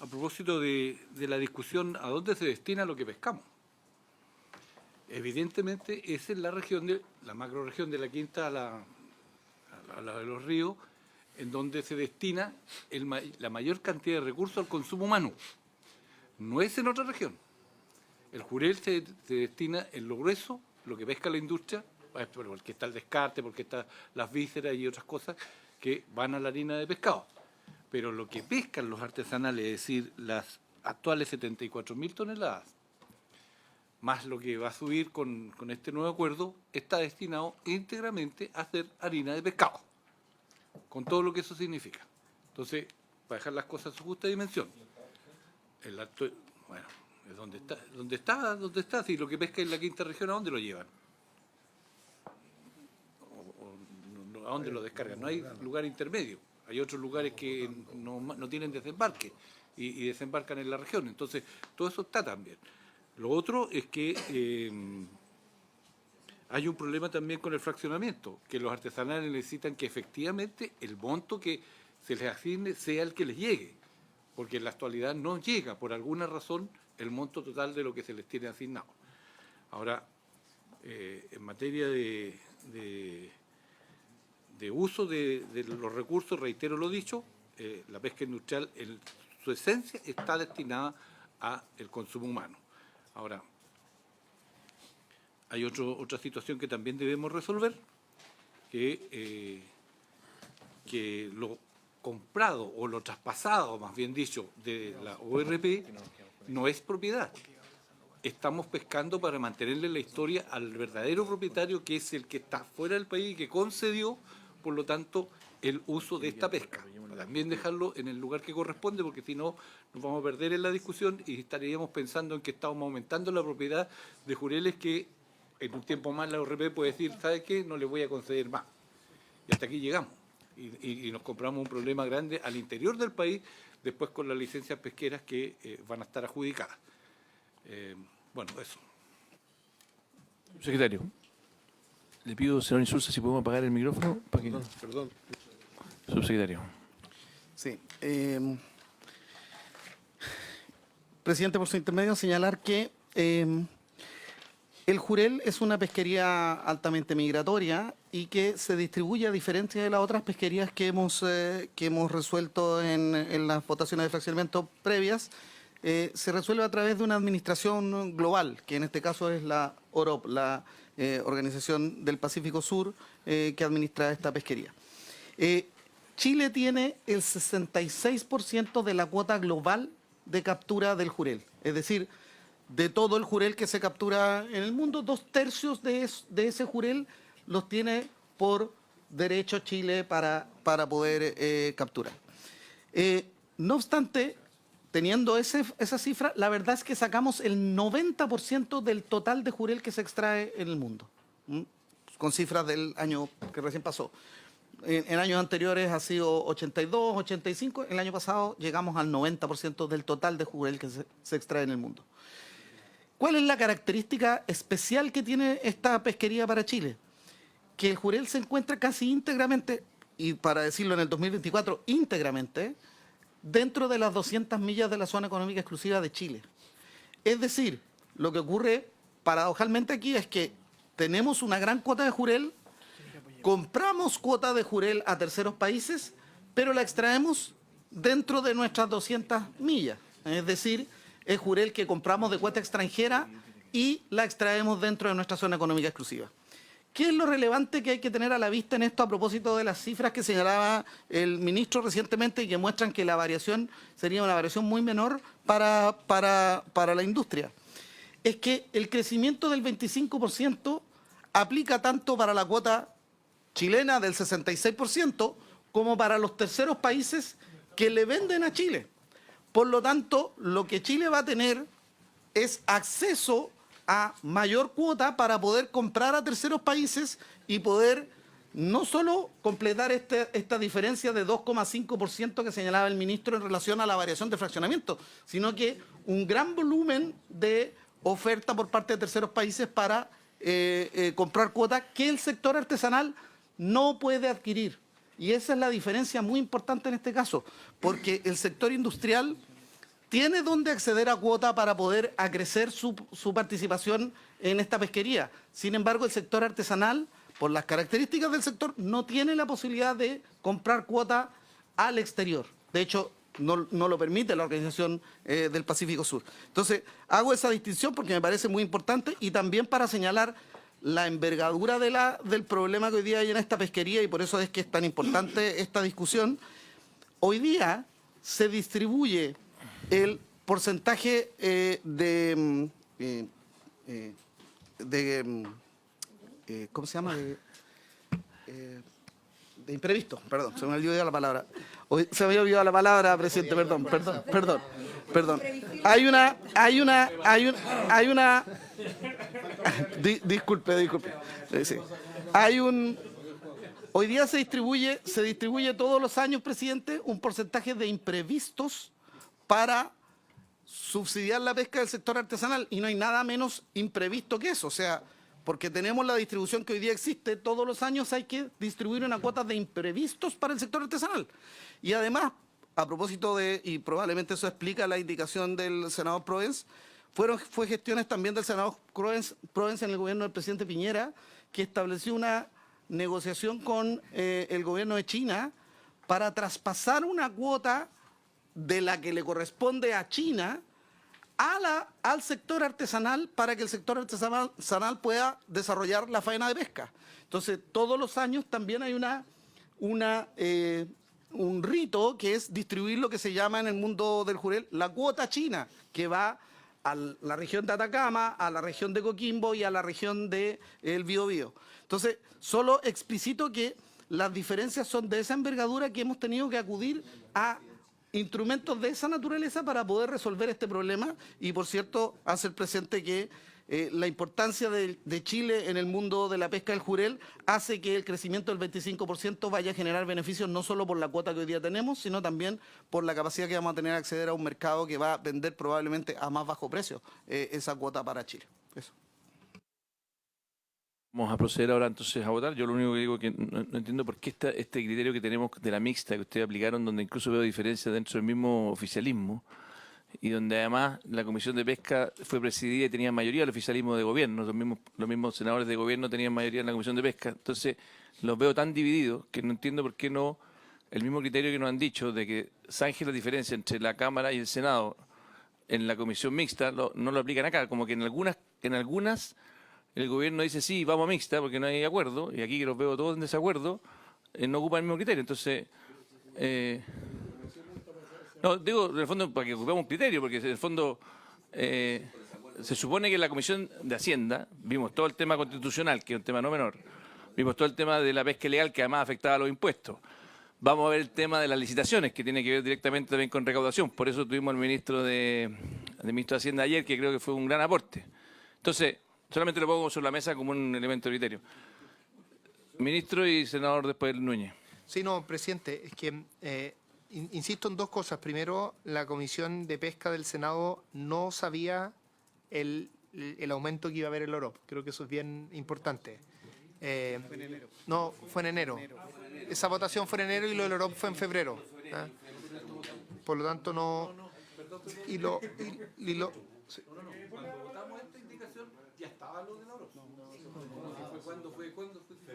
[SPEAKER 10] A propósito de la discusión a dónde se destina lo que pescamos. Evidentemente es en la región de la macrorregión de la Quinta a la de los ríos, en donde se destina la mayor cantidad de recursos al consumo humano. No es en otra región. El jurel se destina en lo grueso, lo que pesca la industria, porque está el descarte, porque están las vísceras y otras cosas que van a la harina de pescado. Pero lo que pescan los artesanales, es decir, las actuales 74.000 toneladas, más lo que va a subir con este nuevo acuerdo, está destinado íntegramente a hacer harina de pescado, con todo lo que eso significa. Entonces, para dejar las cosas a su justa dimensión, bueno, es donde está, si lo que pesca en la 5ª región, ¿a dónde lo llevan? ¿A dónde lo descargan? No hay lugar intermedio. Hay otros lugares que no tienen desembarque y desembarcan en la región. Entonces, todo eso está también. Lo otro es que hay un problema también con el fraccionamiento, que los artesanales necesitan que efectivamente el monto que se les asigne sea el que les llegue, porque en la actualidad no llega, por alguna razón, el monto total de lo que se les tiene asignado. Ahora, en materia de uso de los recursos, reitero lo dicho, la pesca industrial en su esencia está destinada al consumo humano. Ahora, hay otra situación que también debemos resolver, que lo comprado o lo traspasado, más bien dicho, de la ORP no es propiedad. Estamos pescando para mantenerle la historia al verdadero propietario, que es el que está fuera del país y que concedió, por lo tanto, el uso de esta pesca. También dejarlo en el lugar que corresponde, porque si no, nos vamos a perder en la discusión y estaríamos pensando en que estamos aumentando la propiedad de jureles que en un tiempo más la ORP puede decir, ¿sabe qué? No le voy a conceder más. Y hasta aquí llegamos. Y nos compramos un problema grande al interior del país, después con las licencias pesqueras que van a estar adjudicadas. Bueno, eso.
[SPEAKER 1] Secretario, le pido, señor Insulza, si podemos apagar el micrófono. Para que...
[SPEAKER 9] Perdón.
[SPEAKER 1] Subsecretario.
[SPEAKER 3] Sí. Presidente, por su intermedio, señalar que el jurel es una pesquería altamente migratoria y que se distribuye, a diferencia de las otras pesquerías que hemos resuelto en las votaciones de fraccionamiento previas, se resuelve a través de una administración global, que en este caso es la OROP, la Organización del Pacífico Sur, que administra esta pesquería. Chile tiene el 66% de la cuota global de captura del jurel, es decir, de todo el jurel que se captura en el mundo, 2/3 de ese jurel los tiene por derecho Chile para poder capturar. No obstante, teniendo esa cifra, la verdad es que sacamos el 90% del total de jurel que se extrae en el mundo, con cifras del año que recién pasó. En años anteriores ha sido 82, 85, el año pasado llegamos al 90% del total de jurel que se extrae en el mundo. ¿Cuál es la característica especial que tiene esta pesquería para Chile? Que el jurel se encuentra casi íntegramente, y para decirlo en el 2024, íntegramente, dentro de las 200 millas de la zona económica exclusiva de Chile. Es decir, lo que ocurre paradojalmente aquí es que tenemos una gran cuota de jurel, compramos cuota de jurel a terceros países, pero la extraemos dentro de nuestras 200 millas. Es decir, es jurel que compramos de cuota extranjera y la extraemos dentro de nuestra zona económica exclusiva. ¿Qué es lo relevante que hay que tener a la vista en esto a propósito de las cifras que señalaba el ministro recientemente y que muestran que la variación sería una variación muy menor para la industria? Es que el crecimiento del 25% aplica tanto para la cuota chilena del 66% como para los terceros países que le venden a Chile. Por lo tanto, lo que Chile va a tener es acceso a mayor cuota para poder comprar a terceros países y poder no solo completar esta diferencia de 2,5% que señalaba el ministro en relación a la variación de fraccionamiento, sino que un gran volumen de oferta por parte de terceros países para comprar cuota que el sector artesanal no puede adquirir. Y esa es la diferencia muy importante en este caso, porque el sector industrial tiene donde acceder a cuota para poder acrecer su participación en esta pesquería. Sin embargo, el sector artesanal, por las características del sector, no tiene la posibilidad de comprar cuota al exterior. De hecho, no lo permite la Organización del Pacífico Sur. Entonces, hago esa distinción porque me parece muy importante y también para señalar la envergadura del problema que hoy día hay en esta pesquería, y por eso es que es tan importante esta discusión. Hoy día se distribuye el porcentaje ¿cómo se llama? De imprevisto, perdón, se me olvidó la palabra. Se me había olvidado la palabra, presidente, perdón. Hay una disculpe. Sí. Hoy día se distribuye todos los años, presidente, un porcentaje de imprevistos para subsidiar la pesca del sector artesanal, y no hay nada menos imprevisto que eso. O sea, porque tenemos la distribución que hoy día existe, todos los años hay que distribuir una cuota de imprevistos para el sector artesanal. Y además, a propósito de, y probablemente eso explica la indicación del senador Proens, fue gestiones también del senador Proens en el gobierno del presidente Piñera, que estableció una negociación con el gobierno de China para traspasar una cuota de la que le corresponde a China al sector artesanal para que el sector artesanal pueda desarrollar la faena de pesca. Entonces, todos los años también hay un rito que es distribuir lo que se llama en el mundo del jurel la cuota china, que va a la región de Atacama, a la región de Coquimbo y a la región del Biobío. Entonces, solo explicito que las diferencias son de esa envergadura que hemos tenido que acudir a instrumentos de esa naturaleza para poder resolver este problema y, por cierto, hacer presente que la importancia de Chile en el mundo de la pesca del jurel hace que el crecimiento del 25% vaya a generar beneficios no solo por la cuota que hoy día tenemos, sino también por la capacidad que vamos a tener de acceder a un mercado que va a vender probablemente a más bajo precio esa cuota para Chile. Eso.
[SPEAKER 1] Vamos a proceder ahora entonces a votar. Yo lo único que digo es que no entiendo por qué este criterio que tenemos de la mixta que ustedes aplicaron, donde incluso veo diferencias dentro del mismo oficialismo y donde además la Comisión de Pesca fue presidida y tenía mayoría del oficialismo de gobierno, los mismos senadores de gobierno tenían mayoría en la Comisión de Pesca. Entonces los veo tan divididos que no entiendo por qué no el mismo criterio que nos han dicho de que zanje la diferencia entre la Cámara y el Senado en la Comisión Mixta, no lo aplican acá, como que en algunas el gobierno dice sí, vamos a mixta porque no hay acuerdo, y aquí que los veo todos en desacuerdo, no ocupan el mismo criterio. Entonces, no, digo, en el fondo, para que ocupemos un criterio, porque en el fondo se supone que en la Comisión de Hacienda vimos todo el tema constitucional, que es un tema no menor, vimos todo el tema de la pesca ilegal, que además afectaba a los impuestos. Vamos a ver el tema de las licitaciones, que tiene que ver directamente también con recaudación. Por eso tuvimos al ministro de Hacienda ayer, que creo que fue un gran aporte. Entonces, solamente lo pongo sobre la mesa como un elemento de criterio. Ministro y senador después Núñez.
[SPEAKER 6] Sí, no, presidente, es que insisto en dos cosas. Primero, la Comisión de Pesca del Senado no sabía el aumento que iba a haber en el OROP. Creo que eso es bien importante. Fue en enero. No, fue en enero. Esa votación fue en enero y lo del OROP fue en febrero. ¿Ah? Por lo tanto, no... Y lo sí.
[SPEAKER 10] ¿Ya estaba lo de la OROP?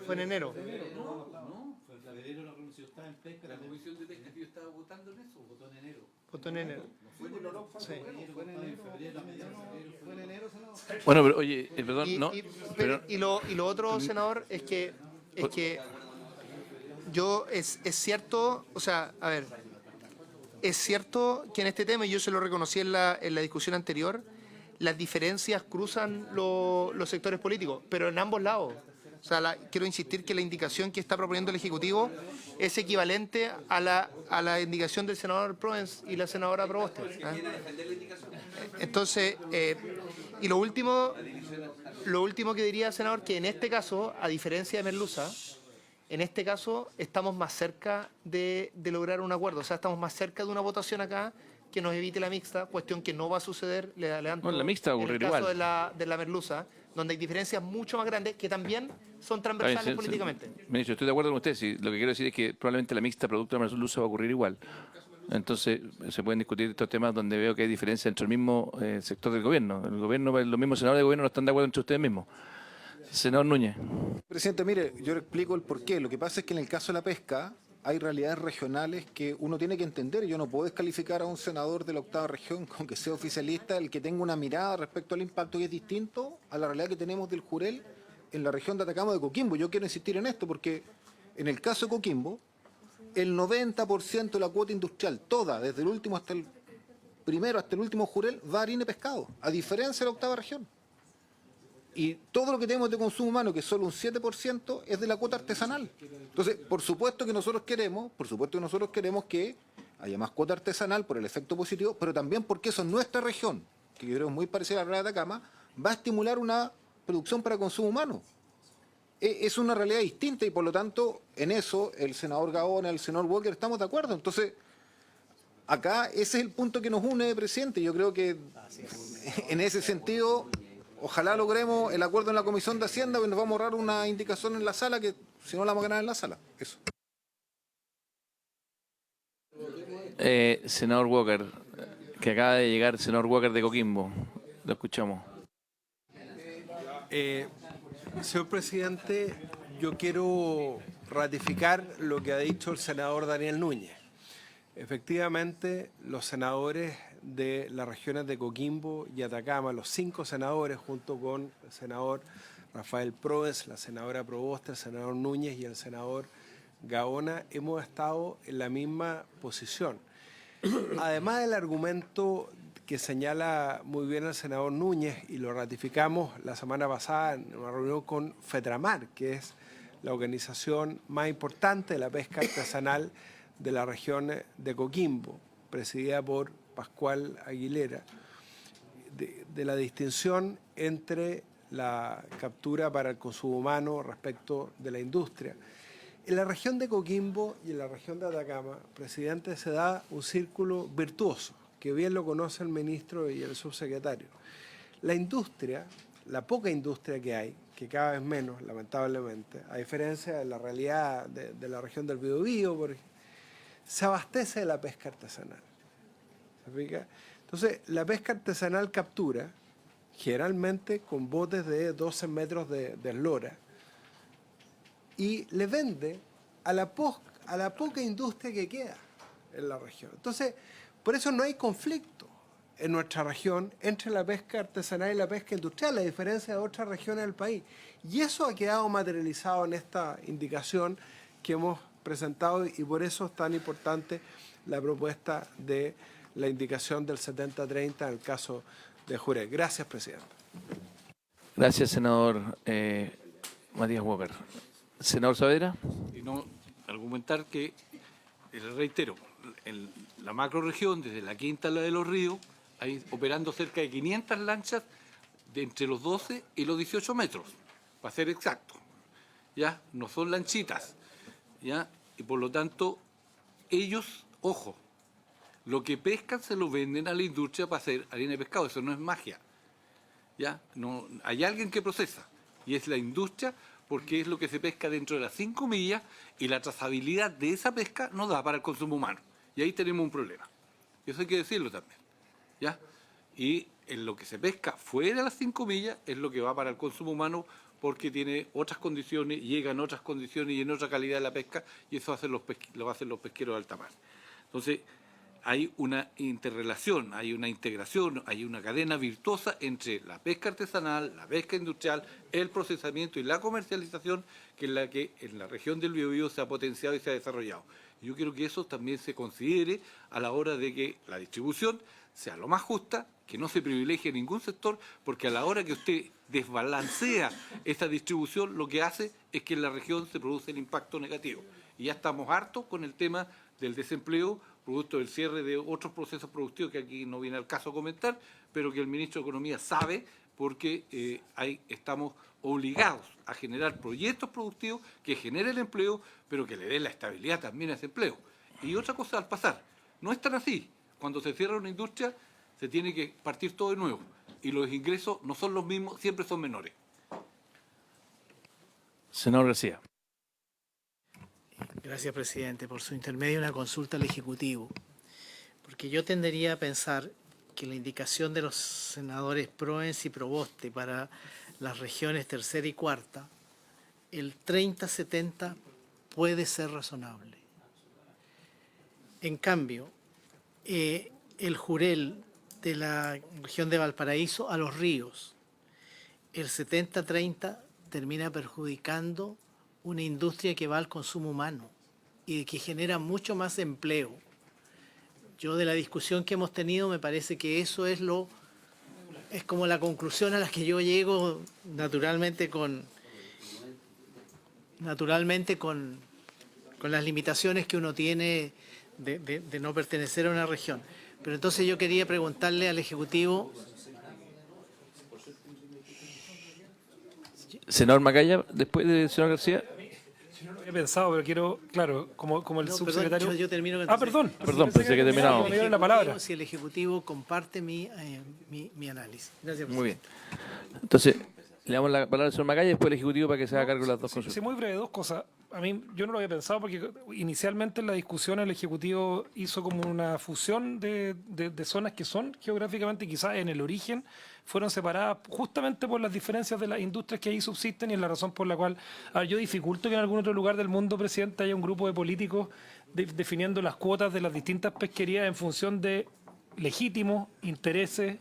[SPEAKER 6] Fue en enero.
[SPEAKER 10] No, fue en febrero la comisión estaba en pesca. La comisión de pesca que yo estaba votando en eso, votó en enero.
[SPEAKER 6] Votó en enero.
[SPEAKER 10] Fue en enero.
[SPEAKER 6] Sí.
[SPEAKER 10] Fue en enero.
[SPEAKER 1] Bueno, pero oye, perdón, no.
[SPEAKER 6] Y lo otro, senador, es que yo es cierto, o sea, a ver, es cierto que en este tema, y yo se lo reconocí en la discusión anterior, las diferencias cruzan los sectores políticos, pero en ambos lados. O sea, quiero insistir que la indicación que está proponiendo el Ejecutivo es equivalente a la indicación del senador Proens y la senadora Proboste. Entonces, y lo último que diría, senador, que en este caso, a diferencia de Merluza, en este caso estamos más cerca de lograr un acuerdo. O sea, estamos más cerca de una votación acá que nos evite la mixta, cuestión que no va a suceder, le adelanto,
[SPEAKER 1] bueno, la mixta va a ocurrir
[SPEAKER 6] en el caso
[SPEAKER 1] igual.
[SPEAKER 6] de la Merluza, donde hay diferencias mucho más grandes que también son transversales políticamente.
[SPEAKER 1] Ministro, estoy de acuerdo con usted. Sí, lo que quiero decir es que probablemente la mixta producto de la Merluza va a ocurrir igual. Entonces, se pueden discutir estos temas donde veo que hay diferencia entre el mismo sector del gobierno. El gobierno, los mismos senadores de gobierno no están de acuerdo entre ustedes mismos. Senador Núñez.
[SPEAKER 5] Presidente, mire, yo le explico el porqué. Lo que pasa es que en el caso de la pesca hay realidades regionales que uno tiene que entender. Yo no puedo descalificar a un senador de la octava región con que sea oficialista, el que tenga una mirada respecto al impacto que es distinto a la realidad que tenemos del jurel en la región de Atacama de Coquimbo. Yo quiero insistir en esto porque en el caso de Coquimbo, el 90% de la cuota industrial, toda, desde el último hasta el primero hasta el último jurel, va a harina y pescado, a diferencia de la octava región. Y todo lo que tenemos de consumo humano, que es solo un 7%, es de la cuota artesanal. Entonces, por supuesto que nosotros queremos que haya más cuota artesanal por el efecto positivo, pero también porque eso en nuestra región, que yo creo es muy parecida a la realidad de Atacama, va a estimular una producción para consumo humano. Es una realidad distinta y por lo tanto, en eso, el senador Gaona, el senador Walker, estamos de acuerdo. Entonces, acá ese es el punto que nos une, presidente. Yo creo que en ese sentido ojalá logremos el acuerdo en la Comisión de Hacienda, pues nos vamos a ahorrar una indicación en la sala que si no la vamos a ganar en la sala. Eso.
[SPEAKER 1] Senador Walker, que acaba de llegar, senador Walker de Coquimbo. Lo escuchamos.
[SPEAKER 11] Señor presidente, yo quiero ratificar lo que ha dicho el senador Daniel Núñez. Efectivamente, los senadores de las regiones de Coquimbo y Atacama, los 5 senadores, junto con el senador Rafael Proes, la senadora Proboste, el senador Núñez y el senador Gaona, hemos estado en la misma posición. Además del argumento que señala muy bien el senador Núñez, y lo ratificamos la semana pasada en una reunión con FETRAMAR, que es la organización más importante de la pesca artesanal de la región de Coquimbo, presidida por Pascual Aguilera, de la distinción entre la captura para el consumo humano respecto de la industria. En la región de Coquimbo y en la región de Atacama, presidente, se da un círculo virtuoso, que bien lo conoce el ministro y el subsecretario. La industria, la poca industria que hay, que cada vez menos, lamentablemente, a diferencia de la realidad de la región del Biobío, se abastece de la pesca artesanal. ¿Se fija? Entonces, la pesca artesanal captura, generalmente con botes de 12 metros de eslora, y le vende a la poca industria que queda en la región. Entonces, por eso no hay conflicto en nuestra región entre la pesca artesanal y la pesca industrial, a diferencia de otras regiones del país. Y eso ha quedado materializado en esta indicación que hemos presentado, y por eso es tan importante la propuesta de la indicación del 70-30 en el caso de Jurel. Gracias, presidente.
[SPEAKER 1] Gracias, senador Matías Walker. Senador Saavedra.
[SPEAKER 10] Y no argumentar que, les reitero, en la macroregión, desde la Quinta a la de los Ríos, hay operando cerca de 500 lanchas de entre los 12 y los 18 metros, para ser exacto. ¿Ya? No son lanchitas. ¿Ya? Y por lo tanto, ellos, ojo, lo que pescan se lo venden a la industria para hacer harina de pescado. Eso no es magia. ¿Ya? No, hay alguien que procesa, y es la industria, porque es lo que se pesca dentro de las 5 millas, y la trazabilidad de esa pesca no da para el consumo humano. Y ahí tenemos un problema. Eso hay que decirlo también. ¿Ya? Y en lo que se pesca fuera de las 5 millas es lo que va para el consumo humano, porque tiene otras condiciones, llega en otras condiciones y en otra calidad de la pesca, y eso lo hacen los pesqueros de alta mar. Entonces, hay una interrelación, hay una integración, hay una cadena virtuosa entre la pesca artesanal, la pesca industrial, el procesamiento y la comercialización, que es la que en la región del Biobío se ha potenciado y se ha desarrollado. Yo quiero que eso también se considere a la hora de que la distribución sea lo más justa, que no se privilegie ningún sector, porque a la hora que usted desbalancea esta distribución, lo que hace es que en la región se produce el impacto negativo. Y ya estamos hartos con el tema del desempleo, producto del cierre de otros procesos productivos que aquí no viene al caso comentar, pero que el ministro de Economía sabe, porque estamos obligados a generar proyectos productivos que generen el empleo, pero que le den la estabilidad también a ese empleo. Y otra cosa al pasar, no es tan así. Cuando se cierra una industria, se tiene que partir todo de nuevo, y los ingresos no son los mismos, siempre son menores.
[SPEAKER 1] Senador García.
[SPEAKER 8] Gracias, presidente. Por su intermedio, una consulta al Ejecutivo. Porque yo tendería a pensar que la indicación de los senadores Proens y Proboste para las regiones tercera y cuarta, el 30-70 puede ser razonable. En cambio, el Jurel de la región de Valparaíso a los ríos, el 70-30 termina perjudicando una industria que va al consumo humano y que genera mucho más empleo. Yo, de la discusión que hemos tenido, me parece que eso es como la conclusión a la que yo llego naturalmente con las limitaciones que uno tiene de no pertenecer a una región. Pero entonces yo quería preguntarle al Ejecutivo.
[SPEAKER 1] Senador Macaya, después de senador García.
[SPEAKER 7] He pensado, pero quiero, claro, como el
[SPEAKER 8] No,
[SPEAKER 7] subsecretario...
[SPEAKER 8] perdón, yo termino.
[SPEAKER 7] Perdón.
[SPEAKER 1] Pensé que terminaba.
[SPEAKER 7] Me dieron la palabra.
[SPEAKER 8] Si el Ejecutivo comparte mi análisis. Gracias,
[SPEAKER 1] Muy bien. Entonces, le damos la palabra al señor Macaya y después el Ejecutivo para que se haga cargo de las dos consultas.
[SPEAKER 7] Sí, muy breve, dos cosas. A mí, yo no lo había pensado porque inicialmente en la discusión el Ejecutivo hizo como una fusión de zonas que son geográficamente, quizás en el origen, fueron separadas justamente por las diferencias de las industrias que ahí subsisten y es la razón por la cual yo dificulto que en algún otro lugar del mundo, presidente, haya un grupo de políticos definiendo las cuotas de las distintas pesquerías en función de legítimos intereses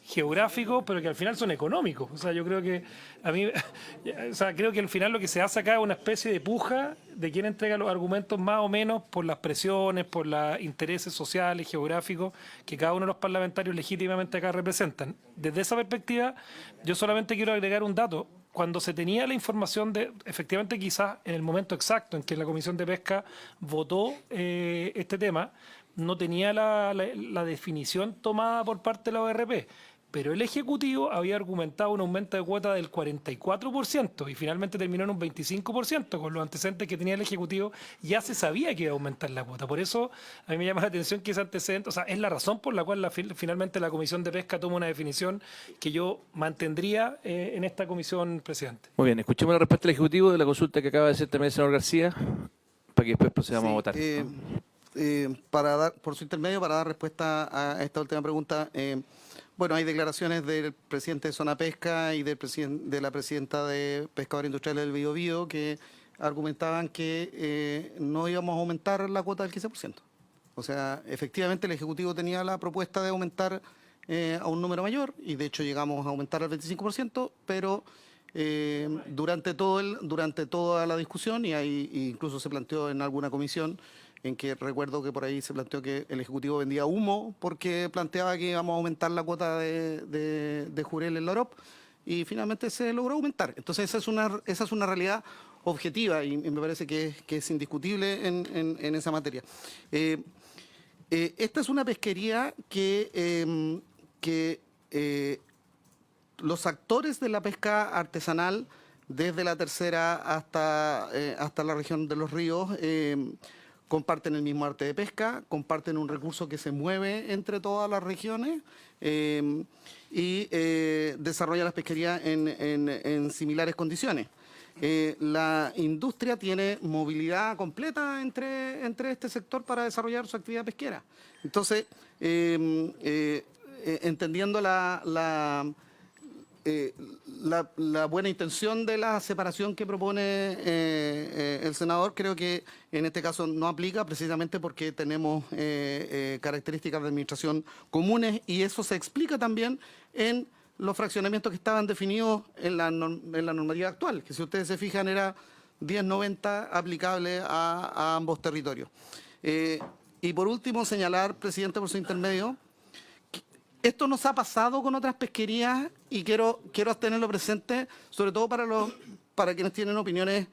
[SPEAKER 7] geográficos, pero que al final son económicos. O sea, yo creo que a mí, o sea, creo que al final lo que se hace acá es una especie de puja de quién entrega los argumentos más o menos por las presiones, por los intereses sociales, geográficos que cada uno de los parlamentarios legítimamente acá representan. Desde esa perspectiva, yo solamente quiero agregar un dato. Cuando se tenía la información de, efectivamente quizás en el momento exacto en que la Comisión de Pesca votó este tema, no tenía la definición tomada por parte de la ORP, pero el Ejecutivo había argumentado un aumento de cuota del 44% y finalmente terminó en un 25%, con los antecedentes que tenía el Ejecutivo ya se sabía que iba a aumentar la cuota. Por eso a mí me llama la atención que ese antecedente, o sea, es la razón por la cual finalmente la Comisión de Pesca toma una definición que yo mantendría en esta comisión, presidente.
[SPEAKER 1] Muy bien, escuchemos la respuesta del Ejecutivo de la consulta que acaba de hacer también el señor García, para que después procedamos a votar.
[SPEAKER 3] Por su intermedio, para dar respuesta a esta última pregunta, bueno, hay declaraciones del presidente de Zona Pesca y de la presidenta de Pescadores Industriales del Biobío que argumentaban que no íbamos a aumentar la cuota del 15%. O sea, efectivamente el Ejecutivo tenía la propuesta de aumentar a un número mayor y de hecho llegamos a aumentar al 25%, pero durante toda la discusión y incluso se planteó en alguna comisión en que recuerdo que por ahí se planteó que el Ejecutivo vendía humo porque planteaba que íbamos a aumentar la cuota de jurel en la OROP y finalmente se logró aumentar. Entonces esa es una realidad objetiva y me parece que es indiscutible en esa materia. Esta es una pesquería que los actores de la pesca artesanal, desde la tercera hasta la región de los ríos, comparten el mismo arte de pesca, comparten un recurso que se mueve entre todas las regiones y desarrolla las pesquerías en similares condiciones. La industria tiene movilidad completa entre este sector para desarrollar su actividad pesquera. Entonces, entendiendo la buena intención de la separación que propone el senador, creo que en este caso no aplica precisamente porque tenemos características de administración comunes y eso se explica también en los fraccionamientos que estaban definidos en la normativa actual, que si ustedes se fijan era 1090 aplicable a ambos territorios. Y por último señalar, presidente, por su intermedio, esto nos ha pasado con otras pesquerías y quiero tenerlo presente, sobre todo para quienes tienen opiniones,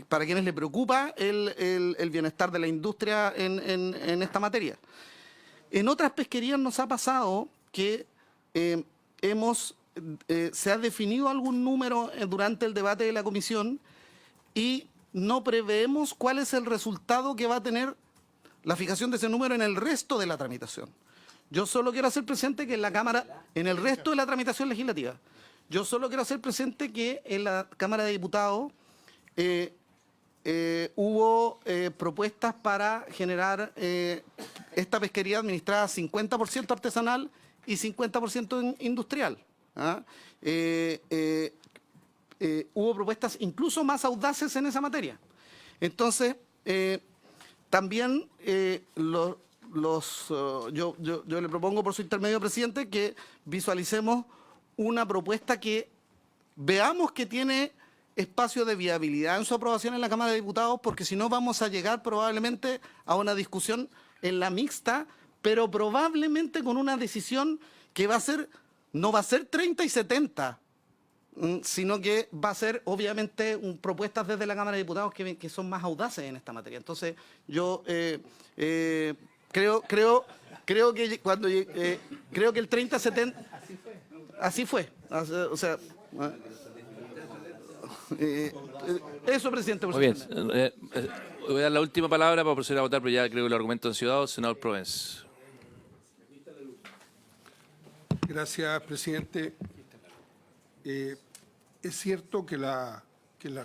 [SPEAKER 3] para quienes les preocupa el bienestar de la industria en esta materia. En otras pesquerías nos ha pasado que se ha definido algún número durante el debate de la comisión y no preveemos cuál es el resultado que va a tener la fijación de ese número en el resto de la tramitación. Yo solo quiero hacer presente que en la Cámara, en el resto de la tramitación legislativa, yo solo quiero hacer presente que en la Cámara de Diputados hubo propuestas para generar esta pesquería administrada 50% artesanal y 50% industrial. Hubo propuestas incluso más audaces en esa materia. Entonces, también yo le propongo por su intermedio, presidente, que visualicemos una propuesta que veamos que tiene espacio de viabilidad en su aprobación en la Cámara de Diputados, porque si no vamos a llegar probablemente a una discusión en la mixta, pero probablemente con una decisión que no va a ser 30 y 70, sino que va a ser obviamente propuestas desde la Cámara de Diputados que son más audaces en esta materia. Entonces yo creo que creo que el 30-70 así fue. O sea, Eso, presidente. por
[SPEAKER 1] Muy bien.
[SPEAKER 3] supuesto.
[SPEAKER 1] Voy a dar la última palabra para proceder a votar, pero ya creo que los argumentos han sido dados. Senador Provence.
[SPEAKER 9] Gracias, presidente. Es cierto que las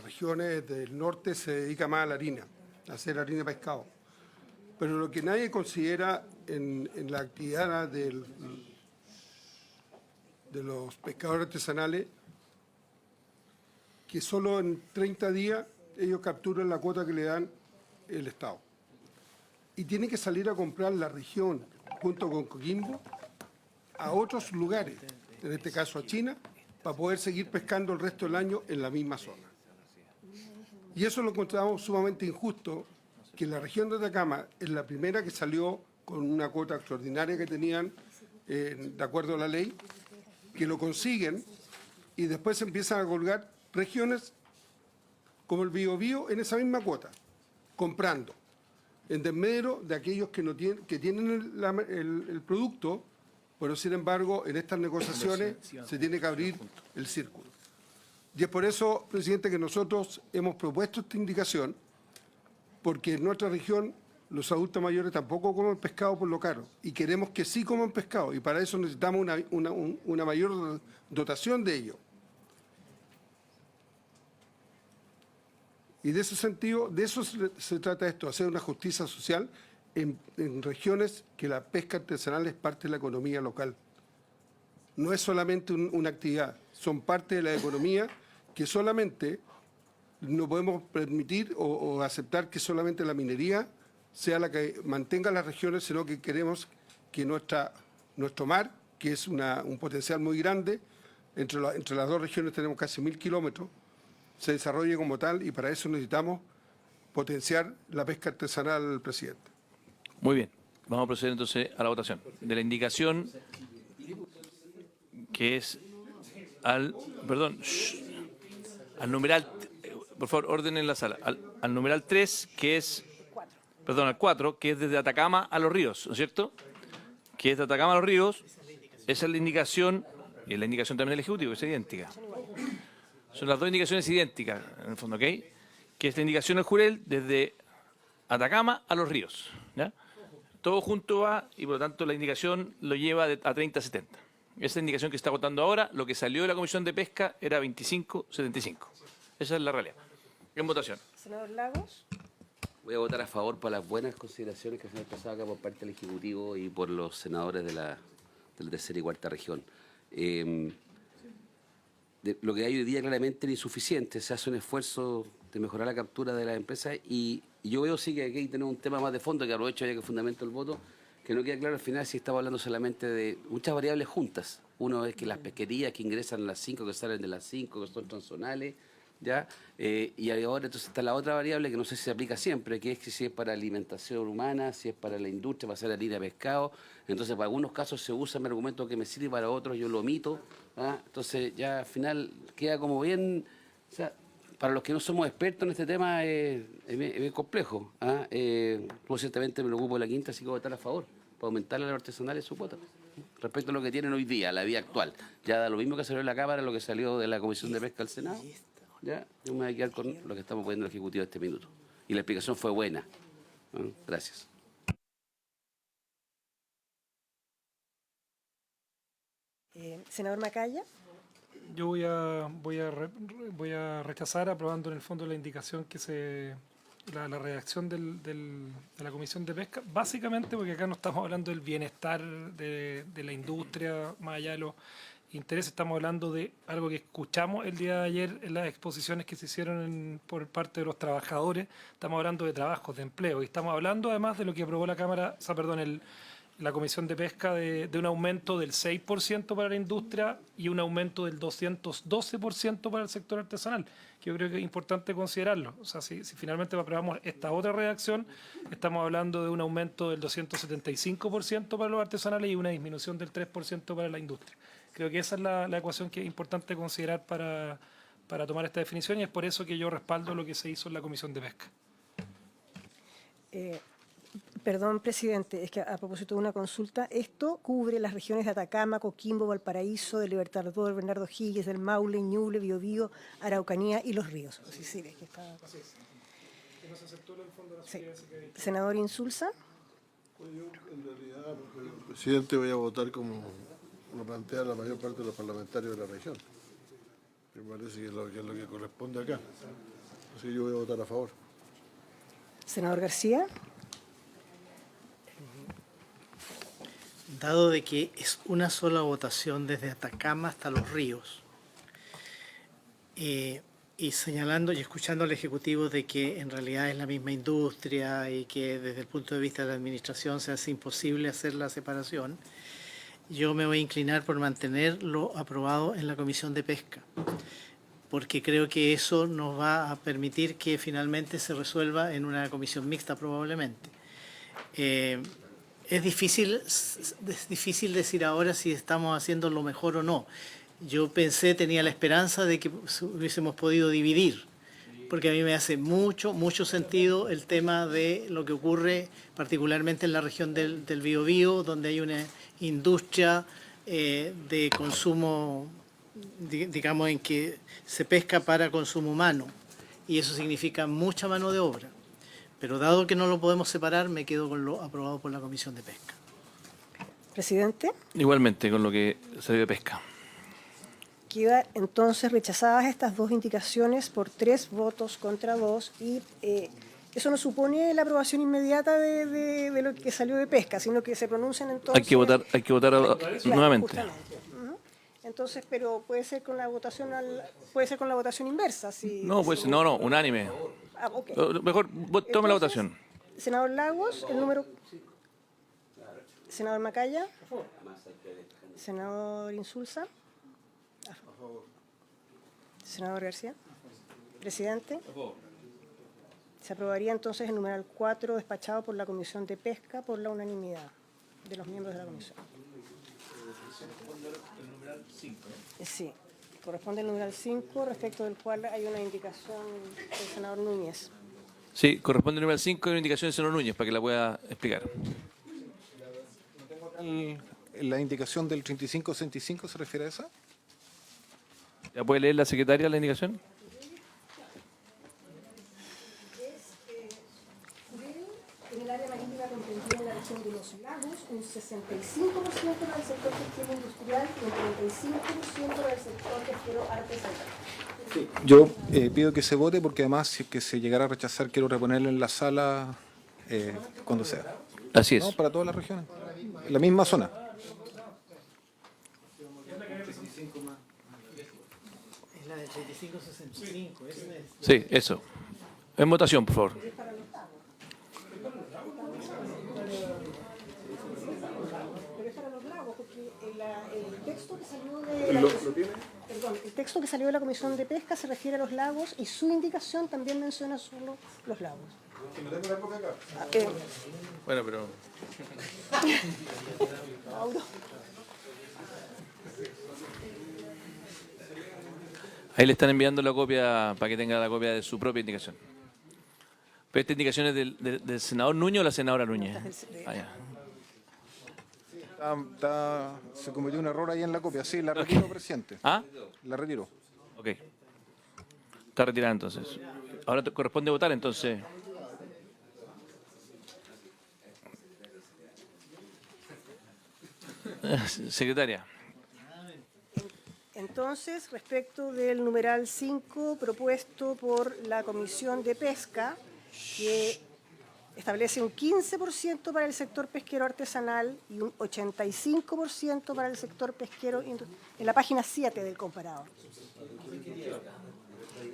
[SPEAKER 9] regiones del norte se dedican más a la harina, a hacer harina de pescado. Pero lo que nadie considera en la actividad de los pescadores artesanales, que solo en 30 días ellos capturan la cuota que le dan el Estado. Y tienen que salir a comprar la región, junto con Coquimbo, a otros lugares, en este caso a China, para poder seguir pescando el resto del año en la misma zona. Y eso lo encontramos sumamente injusto, que la región de Atacama es la primera que salió con una cuota extraordinaria que tenían, de acuerdo a la ley, que lo consiguen y después empiezan a colgar regiones como el Biobío en esa misma cuota, comprando, en desmedro de aquellos que tienen el producto, pero sin embargo en estas negociaciones se tiene que abrir el círculo. Y es por eso, presidente, que nosotros hemos propuesto esta indicación, porque en nuestra región los adultos mayores tampoco comen pescado por lo caro, y queremos que sí coman pescado, y para eso necesitamos una mayor dotación de ello. Y de ese sentido, de eso se trata esto, hacer una justicia social en regiones que la pesca artesanal es parte de la economía local. No es solamente una actividad, son parte de la economía que solamente no podemos permitir o aceptar que solamente la minería sea la que mantenga las regiones, sino que queremos que nuestro mar, que es un potencial muy grande, entre las dos regiones tenemos casi 1000 kilómetros, se desarrolle como tal, y para eso necesitamos potenciar la pesca artesanal, presidente.
[SPEAKER 1] Muy bien. Vamos a proceder entonces a la votación. De la indicación que es al numeral, por favor, orden en la sala, al numeral 3, que es, al 4, que es desde Atacama a Los Ríos, ¿no es cierto? Que es de Atacama a Los Ríos, esa es la indicación, y la indicación también del Ejecutivo, que es idéntica. Son las dos indicaciones idénticas, en el fondo, ¿ok? Que es la indicación del Jurel desde Atacama a Los Ríos, ¿ya? Todo junto va, y por lo tanto la indicación lo lleva a 30-70. Esa indicación que está votando ahora, lo que salió de la Comisión de Pesca era 25-75. Esa es la realidad. En votación.
[SPEAKER 2] Senador Lagos.
[SPEAKER 4] Voy a votar a favor por las buenas consideraciones que se han expresado acá por parte del Ejecutivo y por los senadores de la tercera y cuarta región. Lo que hay hoy día claramente es insuficiente. Se hace un esfuerzo de mejorar la captura de las empresas y yo veo sí que aquí tenemos un tema más de fondo, que aprovecho ya que fundamento el voto, que no queda claro al final si estamos hablando solamente de muchas variables juntas. Uno es que las pesquerías que ingresan a las 5, que salen de las 5, que son transzonales, ¿ya? Y ahora entonces está la otra variable que no sé si se aplica siempre, que es que si es para alimentación humana, si es para la industria, para hacer harina de pescado. Entonces, para algunos casos se usa mi argumento que me sirve, para otros yo lo omito. ¿Ah? Entonces, ya al final queda como bien... O sea, para los que no somos expertos en este tema es bien complejo. ¿Ah? Yo ciertamente me preocupo de la quinta, así que voy a votar a favor, para aumentarle a los artesanales su cuota. Respecto a lo que tienen hoy día, la vía actual. Ya da lo mismo que salió en la Cámara, lo que salió de la Comisión de Pesca al Senado. Ya, yo me voy a quedar con lo que estamos poniendo el Ejecutivo este minuto. Y la explicación fue buena. Gracias.
[SPEAKER 2] Senador Macaya.
[SPEAKER 7] Yo voy a rechazar, aprobando en el fondo la indicación que la redacción de la Comisión de Pesca, básicamente porque acá no estamos hablando del bienestar de la industria, más allá de los intereses, estamos hablando de algo que escuchamos el día de ayer en las exposiciones que se hicieron por parte de los trabajadores. Estamos hablando de trabajos, de empleo, y estamos hablando además de lo que aprobó la Cámara, la Comisión de Pesca, de un aumento del 6% para la industria y un aumento del 212% para el sector artesanal, que yo creo que es importante considerarlo. O sea, si finalmente aprobamos esta otra redacción, estamos hablando de un aumento del 275% para los artesanales y una disminución del 3% para la industria. Creo que esa es la ecuación que es importante considerar para tomar esta definición, y es por eso que yo respaldo lo que se hizo en la Comisión de Pesca.
[SPEAKER 2] Perdón, presidente, es que a propósito de una consulta, esto cubre las regiones de Atacama, Coquimbo, Valparaíso, de Libertador, Bernardo Higgins, del Maule, Ñuble, Biobío, Araucanía y Los Ríos. Sí, sí, es que está... Sí. Senador Insulza.
[SPEAKER 12] En realidad, presidente, voy a votar como lo plantea la mayor parte de los parlamentarios de la región. Me parece que es lo que corresponde acá. Así que yo voy a votar a favor.
[SPEAKER 2] Senador García.
[SPEAKER 8] Dado de que es una sola votación desde Atacama hasta Los Ríos, y señalando y escuchando al Ejecutivo de que en realidad es la misma industria y que desde el punto de vista de la Administración se hace imposible hacer la separación, yo me voy a inclinar por mantenerlo aprobado en la Comisión de Pesca, porque creo que eso nos va a permitir que finalmente se resuelva en una comisión mixta probablemente. Es difícil decir ahora si estamos haciendo lo mejor o no. Yo tenía la esperanza de que hubiésemos podido dividir, porque a mí me hace mucho sentido el tema de lo que ocurre particularmente en la región del Biobío, donde hay una industria de consumo, digamos, en que se pesca para consumo humano, y eso significa mucha mano de obra. Pero dado que no lo podemos separar, me quedo con lo aprobado por la Comisión de Pesca.
[SPEAKER 2] Presidente.
[SPEAKER 1] Igualmente, con lo que se dio de pesca.
[SPEAKER 2] Queda entonces rechazadas estas dos indicaciones por 3 votos contra 2 y eso no supone la aprobación inmediata de lo que salió de pesca, sino que se pronuncian entonces...
[SPEAKER 1] Hay que votar nuevamente.
[SPEAKER 2] Justamente. Entonces, pero puede ser con la votación inversa. Si,
[SPEAKER 1] No, pues no, unánime.
[SPEAKER 2] Okay.
[SPEAKER 1] Mejor tome la votación.
[SPEAKER 2] Senador Lagos, el número... Senador Macaya. Senador Insulza. Senador García. Presidente. Se aprobaría entonces el numeral 4 despachado por la Comisión de Pesca por la unanimidad de los miembros de la comisión. Sí, corresponde al numeral 5, respecto del cual hay una indicación del senador Núñez.
[SPEAKER 1] Sí, corresponde al numeral 5 y una indicación del senador Núñez para que la pueda explicar.
[SPEAKER 5] ¿La indicación del 3565 se refiere a esa?
[SPEAKER 1] ¿Ya puede leer la secretaria la indicación?
[SPEAKER 2] En el área marítima comprendida en la región de los lagos, un 65% para el sector pesquero industrial y un 35% para el sector pesquero artesanal.
[SPEAKER 5] Sí. Yo pido que se vote porque además si es que se llegara a rechazar quiero reponerlo en la sala cuando sea.
[SPEAKER 1] Así es.
[SPEAKER 5] ¿No? Para todas las regiones. La misma zona.
[SPEAKER 8] Es la del 3565.
[SPEAKER 1] Sí, eso. En votación, por favor.
[SPEAKER 2] El texto que salió de la Comisión de Pesca se refiere a los lagos y su indicación también menciona solo los lagos.
[SPEAKER 1] Bueno, pero... Ahí le están enviando la copia para que tenga la copia de su propia indicación. ¿Pero esta indicación es del senador Núñez o la senadora Núñez?
[SPEAKER 5] Se cometió un error ahí en la copia. Sí, la retiro, presidente.
[SPEAKER 1] ¿Ah?
[SPEAKER 5] La retiro.
[SPEAKER 1] Ok. Está retirada entonces. Ahora te corresponde votar entonces. Secretaria.
[SPEAKER 2] Entonces, respecto del numeral 5 propuesto por la Comisión de Pesca, que establece un 15% para el sector pesquero artesanal y un 85% para el sector pesquero en la página 7 del comparador.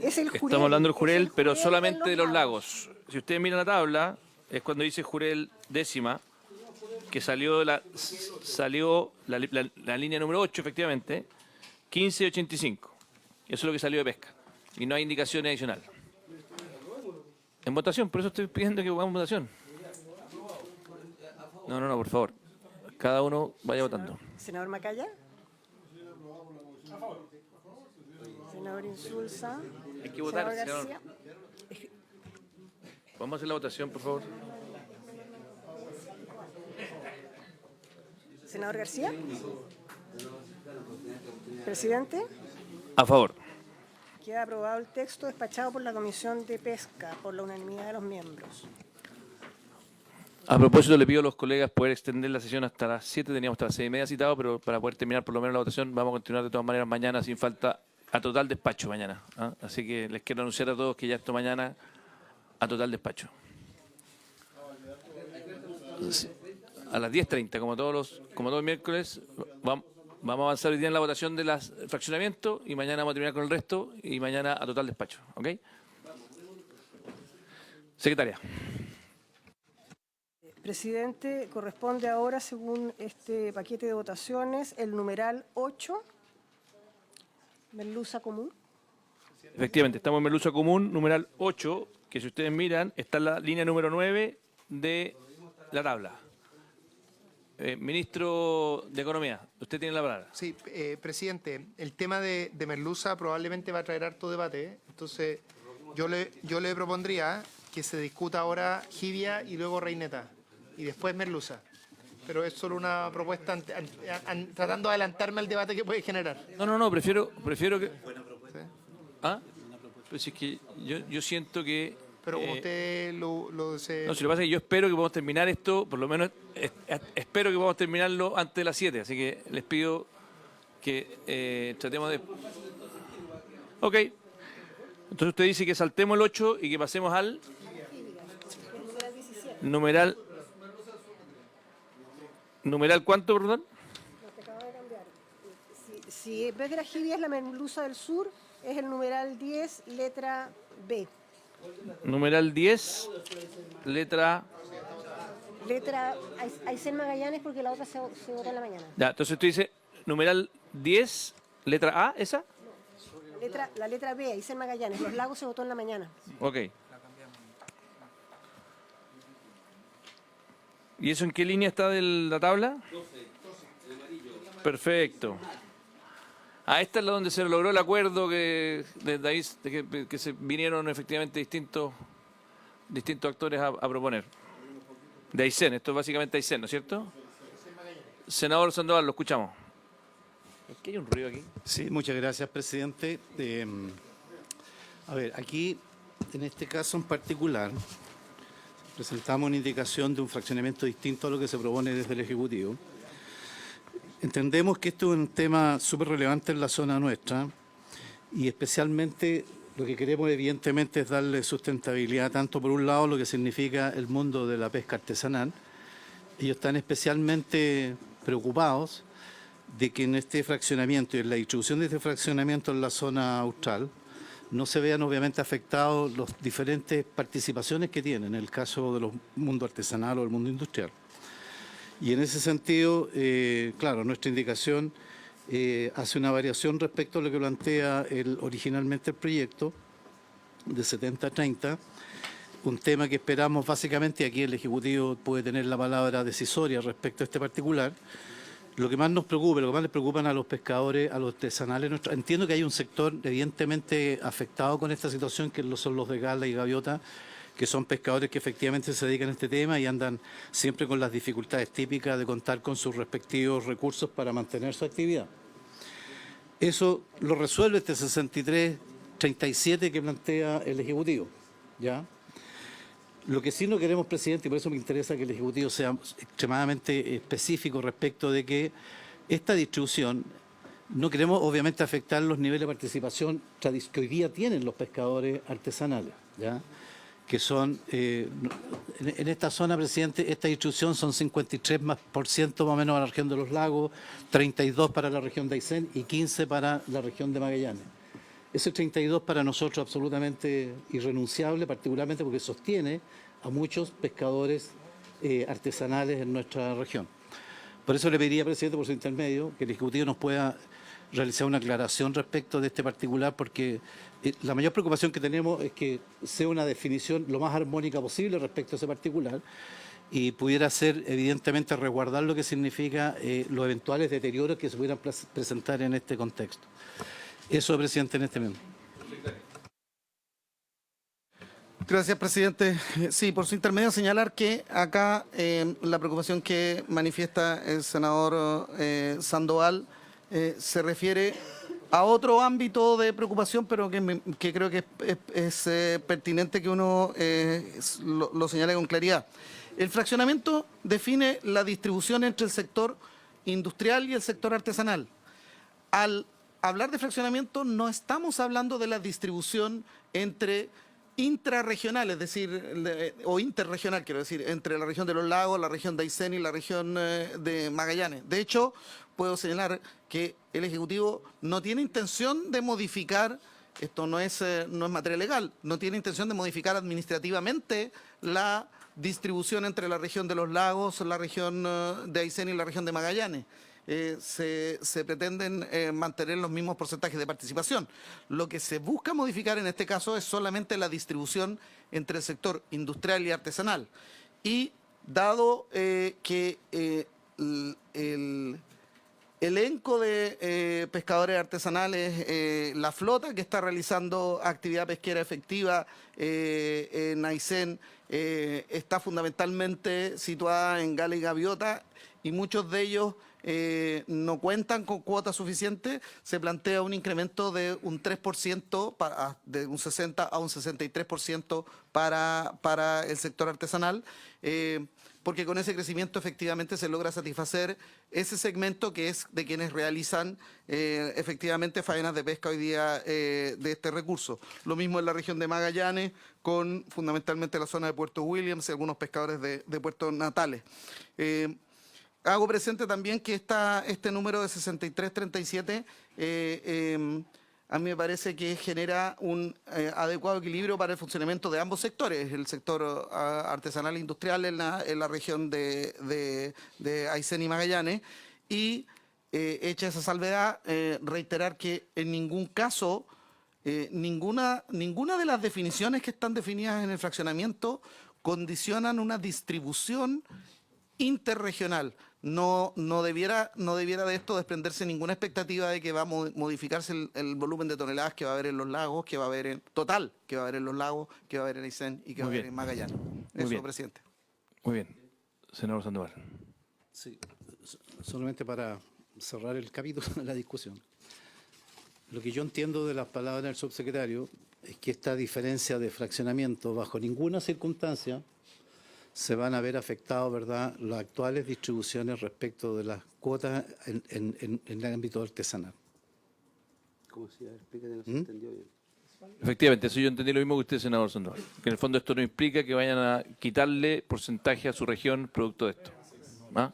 [SPEAKER 2] Es el Jurel,
[SPEAKER 1] estamos hablando del Jurel, pero
[SPEAKER 2] Jurel
[SPEAKER 1] solamente de los lagos. Si ustedes miran la tabla, es cuando dice Jurel décima, que salió la línea número 8, efectivamente, 1585. Eso es lo que salió de pesca. Y no hay indicaciones adicionales. En votación, por eso estoy pidiendo que pongamos votación. No, por favor. Cada uno vaya votando.
[SPEAKER 2] Senador Macaya. Senador Insulza.
[SPEAKER 1] Hay que votar,
[SPEAKER 2] senador García.
[SPEAKER 1] Vamos a hacer la votación, por favor.
[SPEAKER 2] Senador García. Presidente.
[SPEAKER 1] A favor.
[SPEAKER 2] Queda aprobado el texto despachado por la Comisión de Pesca por la unanimidad de los miembros.
[SPEAKER 1] A propósito, le pido a los colegas poder extender la sesión hasta las 7, teníamos hasta las 6:30 citado, pero para poder terminar por lo menos la votación, vamos a continuar de todas maneras mañana sin falta, a total despacho mañana. ¿Ah? Así que les quiero anunciar a todos que ya esto mañana a total despacho. A las 10:30, como todos los miércoles, vamos a avanzar hoy día en la votación de los fraccionamientos y mañana vamos a terminar con el resto y mañana a total despacho. ¿Ok? Secretaria.
[SPEAKER 2] Presidente, corresponde ahora, según este paquete de votaciones, el numeral 8, merluza común.
[SPEAKER 1] Efectivamente, estamos en merluza común, numeral 8, que si ustedes miran, está en la línea número 9 de la tabla. Ministro de Economía, usted tiene la palabra.
[SPEAKER 6] Sí, presidente, el tema de merluza probablemente va a traer harto debate. Entonces, yo le propondría que se discuta ahora jibia y luego reineta, y después merluza. Pero es solo una propuesta tratando de adelantarme al debate que puede generar.
[SPEAKER 1] No, prefiero que... ¿Ah? Pues es que yo siento que...
[SPEAKER 6] Pero como usted lo desee...
[SPEAKER 1] No, si lo que pasa es que yo espero que podamos terminar esto, por lo menos espero que podamos terminarlo antes de las 7, así que les pido que tratemos de... Ok, entonces usted dice que saltemos el 8 y que pasemos al numeral... ¿Numeral cuánto, perdón?
[SPEAKER 2] Si en vez de la jibia es la merluza del sur, es el numeral 10, letra B.
[SPEAKER 1] Numeral 10, letra...
[SPEAKER 2] Letra Aysén Magallanes, porque la otra se votó en la mañana.
[SPEAKER 1] Ya, entonces usted dice numeral 10, letra A, ¿esa?
[SPEAKER 2] La letra B, Aysén Magallanes. Los Lagos se votó en la mañana.
[SPEAKER 1] Ok. ¿Y eso en qué línea está de la tabla? 12, perfecto. Esta es la donde se logró el acuerdo que se vinieron efectivamente distintos actores a proponer. De Aysén, esto es básicamente Aysén, ¿no es cierto? Senador Sandoval, lo escuchamos. ¿Es que hay un ruido aquí?
[SPEAKER 3] Sí, muchas gracias, presidente. A ver, aquí, en este caso en particular, presentamos una indicación de un fraccionamiento distinto a lo que se propone desde el Ejecutivo. Entendemos que esto es un tema súper relevante en la zona nuestra y especialmente lo que queremos evidentemente es darle sustentabilidad tanto por un lado lo que significa el mundo de la pesca artesanal. Ellos están especialmente preocupados de que en este fraccionamiento y en la distribución de este fraccionamiento en la zona austral no se vean obviamente afectados las diferentes participaciones que tienen, en el caso de los mundos artesanal o el mundo industrial. Y en ese sentido, claro, nuestra indicación hace una variación respecto a lo que plantea originalmente el proyecto de 70-30, un tema que esperamos básicamente, y aquí el Ejecutivo puede tener la palabra decisoria respecto a este particular. Lo que más nos preocupa, lo que más les preocupan a los pescadores, a los artesanales, entiendo que hay un sector evidentemente afectado con esta situación, que son los de gala y gaviota, que son pescadores que efectivamente se dedican a este tema y andan siempre con las dificultades típicas de contar con sus respectivos recursos para mantener su actividad. Eso lo resuelve este 63-37 que plantea el Ejecutivo, ¿ya? Lo que sí no queremos, presidente, y por eso me interesa que el Ejecutivo sea extremadamente específico respecto de que esta distribución, no queremos obviamente afectar los niveles de participación que hoy día tienen los pescadores artesanales, ¿ya? Que son, en esta zona, presidente, esta distribución son 53% más o menos para la región de los lagos, 32% para la región de Aysén y 15% para la región de Magallanes. Ese 32% para nosotros absolutamente irrenunciable, particularmente porque sostiene a muchos pescadores artesanales en nuestra región. Por eso le pediría, presidente, por su intermedio, que el Ejecutivo nos pueda realizar una aclaración respecto de este particular, porque la mayor preocupación que tenemos es que sea una definición lo más armónica posible respecto a ese particular y pudiera ser, evidentemente, resguardar lo que significa los eventuales deterioros que se pudieran presentar en este contexto. Eso, presidente, en este momento. Gracias, presidente. Sí, por su intermedio señalar que acá la preocupación que manifiesta el senador Sandoval se refiere a otro ámbito de preocupación, pero que creo que es pertinente que uno lo señale con claridad. El fraccionamiento define la distribución entre el sector industrial y el sector artesanal. Al hablar de fraccionamiento no estamos hablando de la distribución entre intrarregional, es decir, o interregional, quiero decir, entre la región de los lagos, la región de Aysén y la región de Magallanes. De hecho, puedo señalar que el Ejecutivo no tiene intención de modificar, esto no es materia legal, no tiene intención de modificar administrativamente la distribución entre la región de los lagos, la región de Aysén y la región de Magallanes. Se pretenden mantener los mismos porcentajes de participación. Lo que se busca modificar en este caso es solamente la distribución entre el sector industrial y artesanal. Y dado que el elenco de pescadores artesanales, la flota que está realizando actividad pesquera efectiva en Aysén está fundamentalmente situada en Gala y Gaviota, y muchos de ellos no cuentan con cuotas suficientes, se plantea un incremento de un 3%, de un 60 a un 63% para el sector artesanal, porque con ese crecimiento efectivamente se logra satisfacer ese segmento que es de quienes realizan efectivamente faenas de pesca hoy día de este recurso. Lo mismo en la región de Magallanes, con fundamentalmente la zona de Puerto Williams y algunos pescadores de Puerto Natales. Hago presente también que este número de 6337 a mí me parece que genera un adecuado equilibrio para el funcionamiento de ambos sectores, el sector artesanal e industrial en la región de Aysén y Magallanes, y hecha esa salvedad, reiterar que en ningún caso ninguna de las definiciones que están definidas en el fraccionamiento condicionan una distribución interregional. No debiera de esto desprenderse ninguna expectativa de que va a modificarse el volumen de toneladas que va a haber en los lagos, que va a haber en total, que va a haber en los lagos, que va a haber en Aysén y que va a haber en Magallanes. Eso, presidente.
[SPEAKER 1] Muy bien. Senador Sandoval.
[SPEAKER 13] Sí, solamente para cerrar el capítulo de la discusión. Lo que yo entiendo de las palabras del subsecretario es que esta diferencia de fraccionamiento bajo ninguna circunstancia se van a ver afectados, ¿verdad?, las actuales distribuciones respecto de las cuotas en el ámbito artesanal.
[SPEAKER 4] ¿Cómo se explica que no se entendió bien?
[SPEAKER 1] Efectivamente, eso yo entendí lo mismo que usted, senador Sandoval. Que en el fondo esto no implica que vayan a quitarle porcentaje a su región producto de esto. ¿Ah?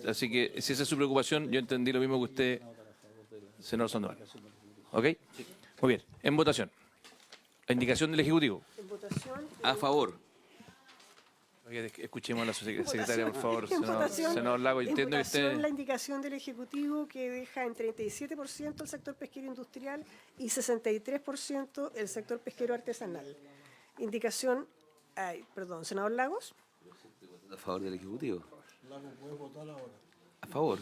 [SPEAKER 1] Así que si esa es su preocupación, yo entendí lo mismo que usted, senador Sandoval. ¿Ok? Muy bien. En votación. La indicación del Ejecutivo.
[SPEAKER 2] En votación.
[SPEAKER 4] A favor.
[SPEAKER 1] Escuchemos a la secretaria, por favor,
[SPEAKER 2] En votación,
[SPEAKER 1] senador Lago. Entiendo que usted...
[SPEAKER 2] la indicación del Ejecutivo que deja en 37% el sector pesquero industrial y 63% el sector pesquero artesanal. Indicación, senador Lagos.
[SPEAKER 4] A favor del Ejecutivo. A favor.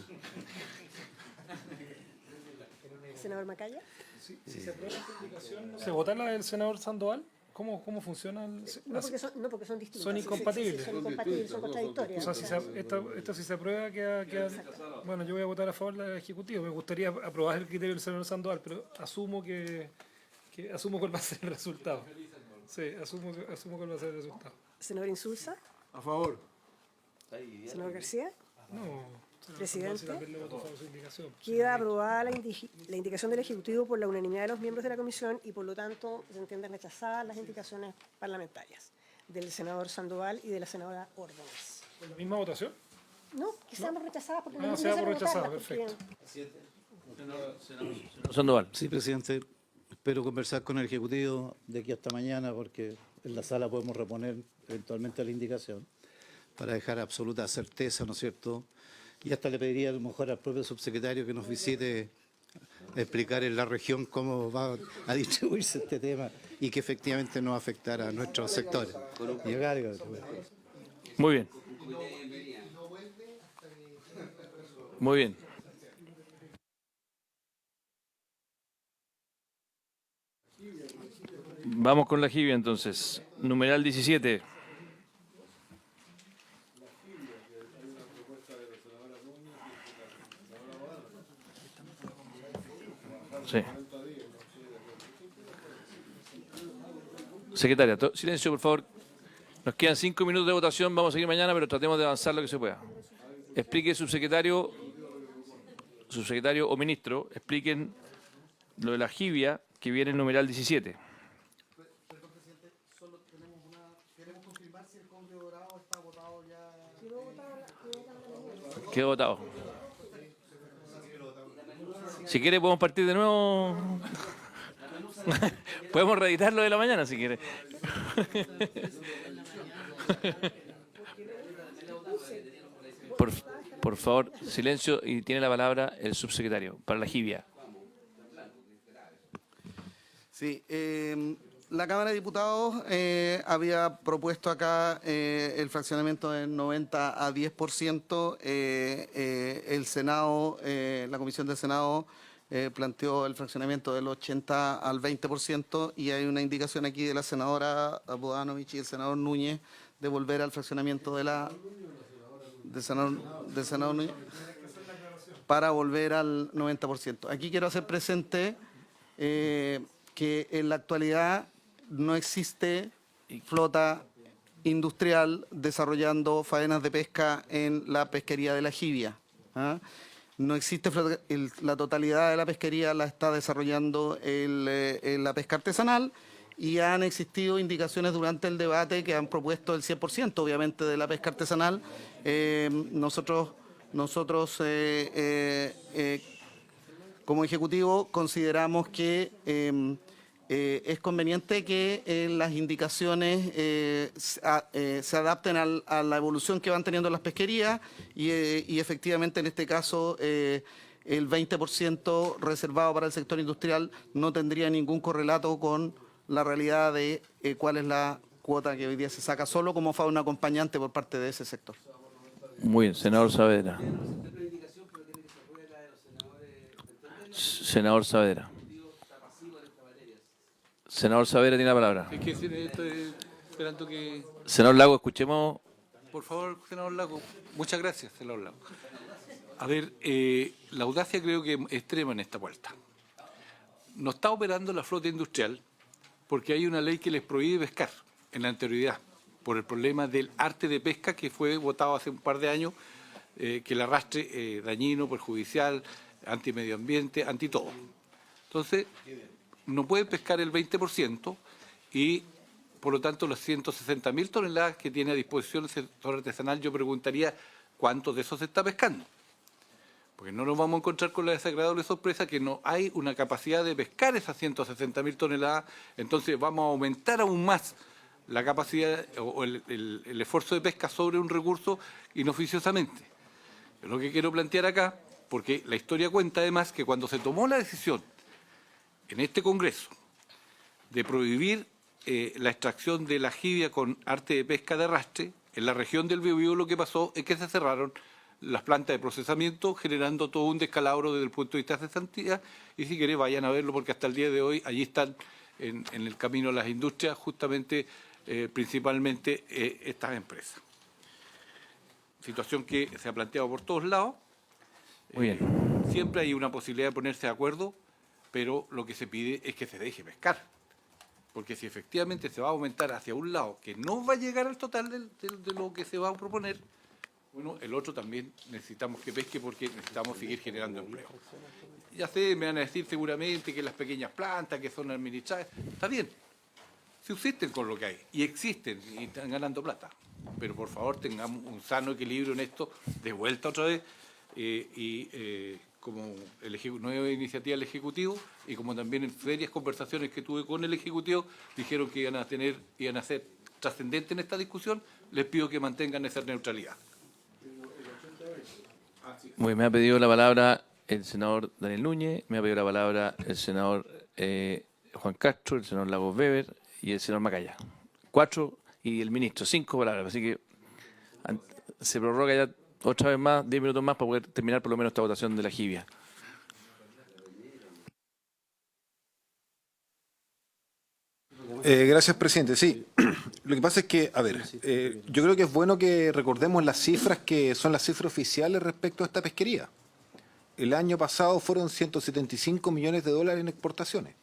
[SPEAKER 2] Senador Macaya.
[SPEAKER 7] Si se aprueba esta indicación, ¿se vota la del senador Sandoval? ¿Cómo funciona?
[SPEAKER 2] Porque son distintas.
[SPEAKER 7] Son incompatibles.
[SPEAKER 2] Son incompatibles, son contradictorias.
[SPEAKER 7] O sea, esto si se aprueba queda... Bueno, yo voy a votar a favor del Ejecutivo. Me gustaría aprobar el criterio del senador Sandoval, pero asumo asumo cuál va a ser el resultado. Sí, asumo cuál va a ser el resultado.
[SPEAKER 2] Senador Insulza.
[SPEAKER 12] A favor.
[SPEAKER 2] Senador García.
[SPEAKER 7] No.
[SPEAKER 2] Presidente, queda aprobada la indicación del Ejecutivo por la unanimidad de los miembros de la Comisión y por lo tanto se entienden rechazadas las indicaciones parlamentarias del senador Sandoval y de la senadora Ordóñez.
[SPEAKER 7] ¿Con la misma votación?
[SPEAKER 2] No, que seamos rechazadas porque no
[SPEAKER 7] se da por rechazada, perfecto.
[SPEAKER 1] Sandoval.
[SPEAKER 13] Sí, presidente. Espero conversar con el Ejecutivo de aquí hasta mañana porque en la sala podemos reponer eventualmente la indicación para dejar absoluta certeza, ¿no es cierto?, y hasta le pediría a lo mejor al propio subsecretario que nos visite a explicar en la región cómo va a distribuirse este tema y que efectivamente no va a afectar a nuestros sectores.
[SPEAKER 1] Muy bien. Muy bien. Vamos con la jibia entonces. numeral 17. Sí. Secretaria, silencio, por favor. Nos quedan 5 minutos de votación, vamos a seguir mañana, pero tratemos de avanzar lo que se pueda. Explique, subsecretario o ministro, expliquen lo de la jibia que viene en numeral 17.
[SPEAKER 3] Perdón, presidente, solo queremos confirmar si el cobre dorado está votado ya.
[SPEAKER 1] Quedó votado. Si quiere podemos partir de nuevo. Podemos reeditarlo de la mañana si quiere. Por favor, silencio, y tiene la palabra el subsecretario para la jibia.
[SPEAKER 3] Sí, la Cámara de Diputados había propuesto acá el fraccionamiento del 90 a 10%. El Senado, la Comisión del Senado planteó el fraccionamiento del 80 al 20%, y hay una indicación aquí de la senadora Bodanovich y el senador Núñez de volver al fraccionamiento del senador Núñez para volver al 90%. Aquí quiero hacer presente que en la actualidad no existe flota industrial desarrollando faenas de pesca en la pesquería de la jibia. No existe flota, la totalidad de la pesquería la está desarrollando la pesca artesanal, y han existido indicaciones durante el debate que han propuesto el 100%, obviamente, de la pesca artesanal. Nosotros como Ejecutivo consideramos que es conveniente que las indicaciones se adapten a la evolución que van teniendo las pesquerías, y efectivamente en este caso el 20% reservado para el sector industrial no tendría ningún correlato con la realidad de cuál es la cuota que hoy día se saca solo como fauna acompañante por parte de ese sector.
[SPEAKER 1] Muy bien, senador Saavedra. Senador Saavedra. Senador Saavedra tiene la palabra.
[SPEAKER 10] Es que estoy esperando que...
[SPEAKER 1] Senador Lago, escuchemos.
[SPEAKER 10] Por favor, senador Lago. Muchas gracias, senador Lago. A ver, la audacia creo que es extrema en esta vuelta. No está operando la flota industrial porque hay una ley que les prohíbe pescar en la anterioridad, por el problema del arte de pesca que fue votado hace un par de años, que el arrastre dañino, perjudicial, anti-medio ambiente, anti-todo. Entonces, no pueden pescar el 20% y, por lo tanto, las 160.000 toneladas que tiene a disposición el sector artesanal, yo preguntaría cuántos de esos se está pescando. Porque no nos vamos a encontrar con la desagradable sorpresa que no hay una capacidad de pescar esas 160.000 toneladas, entonces vamos a aumentar aún más la capacidad o el esfuerzo de pesca sobre un recurso inoficiosamente. Es lo que quiero plantear acá, porque la historia cuenta además que cuando se tomó la decisión en este Congreso de prohibir la extracción de la jibia con arte de pesca de arrastre, en la región del Biobío lo que pasó es que se cerraron las plantas de procesamiento, generando todo un descalabro desde el punto de vista de cesantía, y si querés vayan a verlo porque hasta el día de hoy allí están en el camino a las industrias, justamente, principalmente estas empresas. Situación que se ha planteado por todos lados.
[SPEAKER 1] Muy bien.
[SPEAKER 10] Siempre hay una posibilidad de ponerse de acuerdo, pero lo que se pide es que se deje pescar. Porque si efectivamente se va a aumentar hacia un lado que no va a llegar al total de lo que se va a proponer, bueno, el otro también necesitamos que pesque porque necesitamos seguir generando empleo. Ya sé, me van a decir seguramente que las pequeñas plantas que son administradas, está bien, subsisten con lo que hay y existen y están ganando plata. Pero por favor tengamos un sano equilibrio en esto, de vuelta otra vez, como nueva iniciativa del Ejecutivo y como también en serias conversaciones que tuve con el Ejecutivo, dijeron que iban a ser trascendentes en esta discusión, les pido que mantengan esa neutralidad.
[SPEAKER 1] Muy bien, me ha pedido la palabra el senador Daniel Núñez, me ha pedido la palabra el senador Juan Castro, el senador Lagos Weber y el senador Macaya. 4 y el ministro, 5 palabras, así que se prorroga ya otra vez más, 10 minutos más para poder terminar por lo menos esta votación de la jibia.
[SPEAKER 5] Gracias, presidente. Sí, Lo que pasa es que, a ver, yo creo que es bueno que recordemos las cifras que son las cifras oficiales respecto a esta pesquería. El año pasado fueron 175 millones de dólares en exportaciones.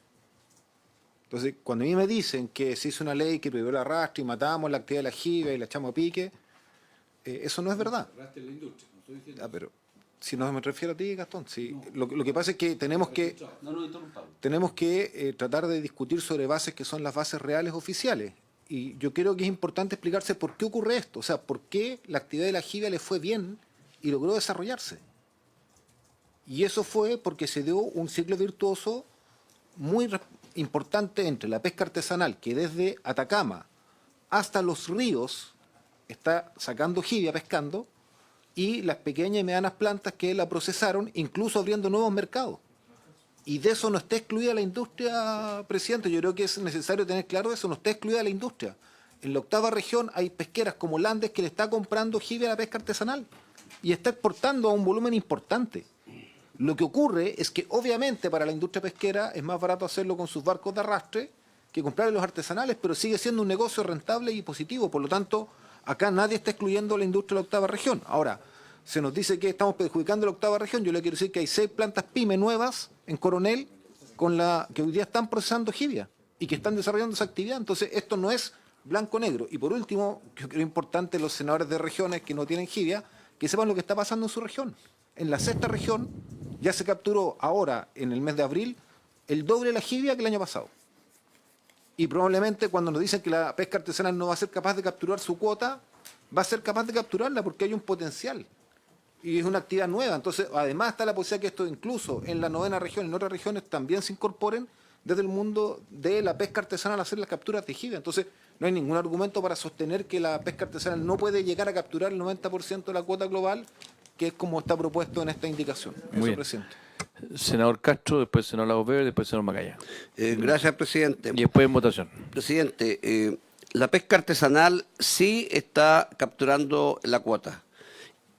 [SPEAKER 5] Entonces, cuando a mí me dicen que se hizo una ley que prohibió el arrastre y matamos la actividad de la jibia y la echamos a pique, eso no es verdad. Pero si no me refiero a ti, Gastón, sí. Lo que pasa es que tenemos que tratar de discutir sobre bases que son las bases reales oficiales. Y yo creo que es importante explicarse por qué ocurre esto. O sea, por qué la actividad de la jibia le fue bien y logró desarrollarse. Y eso fue porque se dio un ciclo virtuoso muy importante entre la pesca artesanal, que desde Atacama hasta los ríos está sacando jibia, pescando, y las pequeñas y medianas plantas que la procesaron, incluso abriendo nuevos mercados. Y de eso no está excluida la industria, presidente. Yo creo que es necesario tener claro eso, no está excluida la industria. En la 8ª región hay pesqueras como Landes que le está comprando jibia a la pesca artesanal y está exportando a un volumen importante. Lo que ocurre es que obviamente para la industria pesquera es más barato hacerlo con sus barcos de arrastre que comprarle los artesanales, pero sigue siendo un negocio rentable y positivo. Por lo tanto, acá nadie está excluyendo la industria de la 8ª región. Ahora, se nos dice que estamos perjudicando la 8ª región. Yo le quiero decir que hay 6 plantas PYME nuevas en Coronel que hoy día están procesando jibia y que están desarrollando esa actividad. Entonces, esto no es blanco-negro. Y por último, yo creo importante los senadores de regiones que no tienen jibia, que sepan lo que está pasando en su región. En la 6ª región ya se capturó ahora, en el mes de abril, el doble de la jibia que el año pasado. Y probablemente cuando nos dicen que la pesca artesanal no va a ser capaz de capturar su cuota, va a ser capaz de capturarla porque hay un potencial. Y es una actividad nueva. Entonces, además está la posibilidad que esto incluso en la 9ª región, en otras regiones, también se incorporen desde el mundo de la pesca artesanal a hacer las capturas de jibia. Entonces, no hay ningún argumento para sostener que la pesca artesanal no puede llegar a capturar el 90% de la cuota global, que es como está propuesto en esta indicación.
[SPEAKER 1] Muy bien.
[SPEAKER 5] Presidente.
[SPEAKER 1] Senador Castro, después senador Lagos, después senador Macaya.
[SPEAKER 4] Gracias, presidente.
[SPEAKER 1] Y después en votación.
[SPEAKER 4] Presidente, la pesca artesanal sí está capturando la cuota.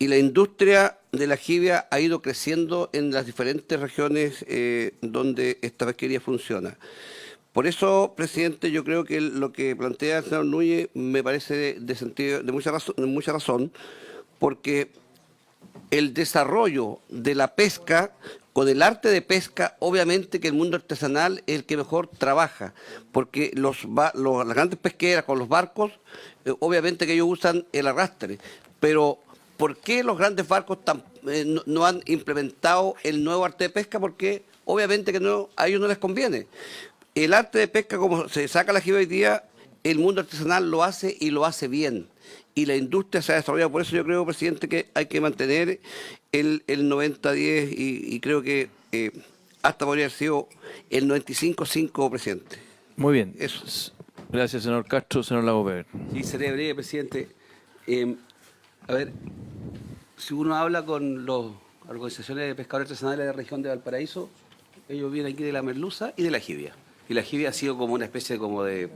[SPEAKER 4] Y la industria de la jibia ha ido creciendo en las diferentes regiones donde esta pesquería funciona. Por eso, presidente, yo creo que lo que plantea el senador Núñez me parece de mucha razón, porque el desarrollo de la pesca, con el arte de pesca, obviamente que el mundo artesanal es el que mejor trabaja, porque las grandes pesqueras con los barcos, obviamente que ellos usan el arrastre, pero ¿por qué los grandes barcos no han implementado el nuevo arte de pesca? Porque obviamente que a ellos no les conviene. El arte de pesca, como se saca la jibia hoy día, el mundo artesanal lo hace y lo hace bien. Y la industria se ha desarrollado. Por eso yo creo, presidente, que hay que mantener el 90-10 y creo que hasta podría haber sido el 95-5, presidente.
[SPEAKER 1] Muy bien.
[SPEAKER 4] Eso.
[SPEAKER 1] Gracias, senador Castro. Senador Lagos.
[SPEAKER 4] Sí, seré breve, presidente. A ver, si uno habla con las organizaciones de pescadores artesanales de la región de Valparaíso, ellos vienen aquí de la merluza y de la jibia. Y la jibia ha sido como una especie de...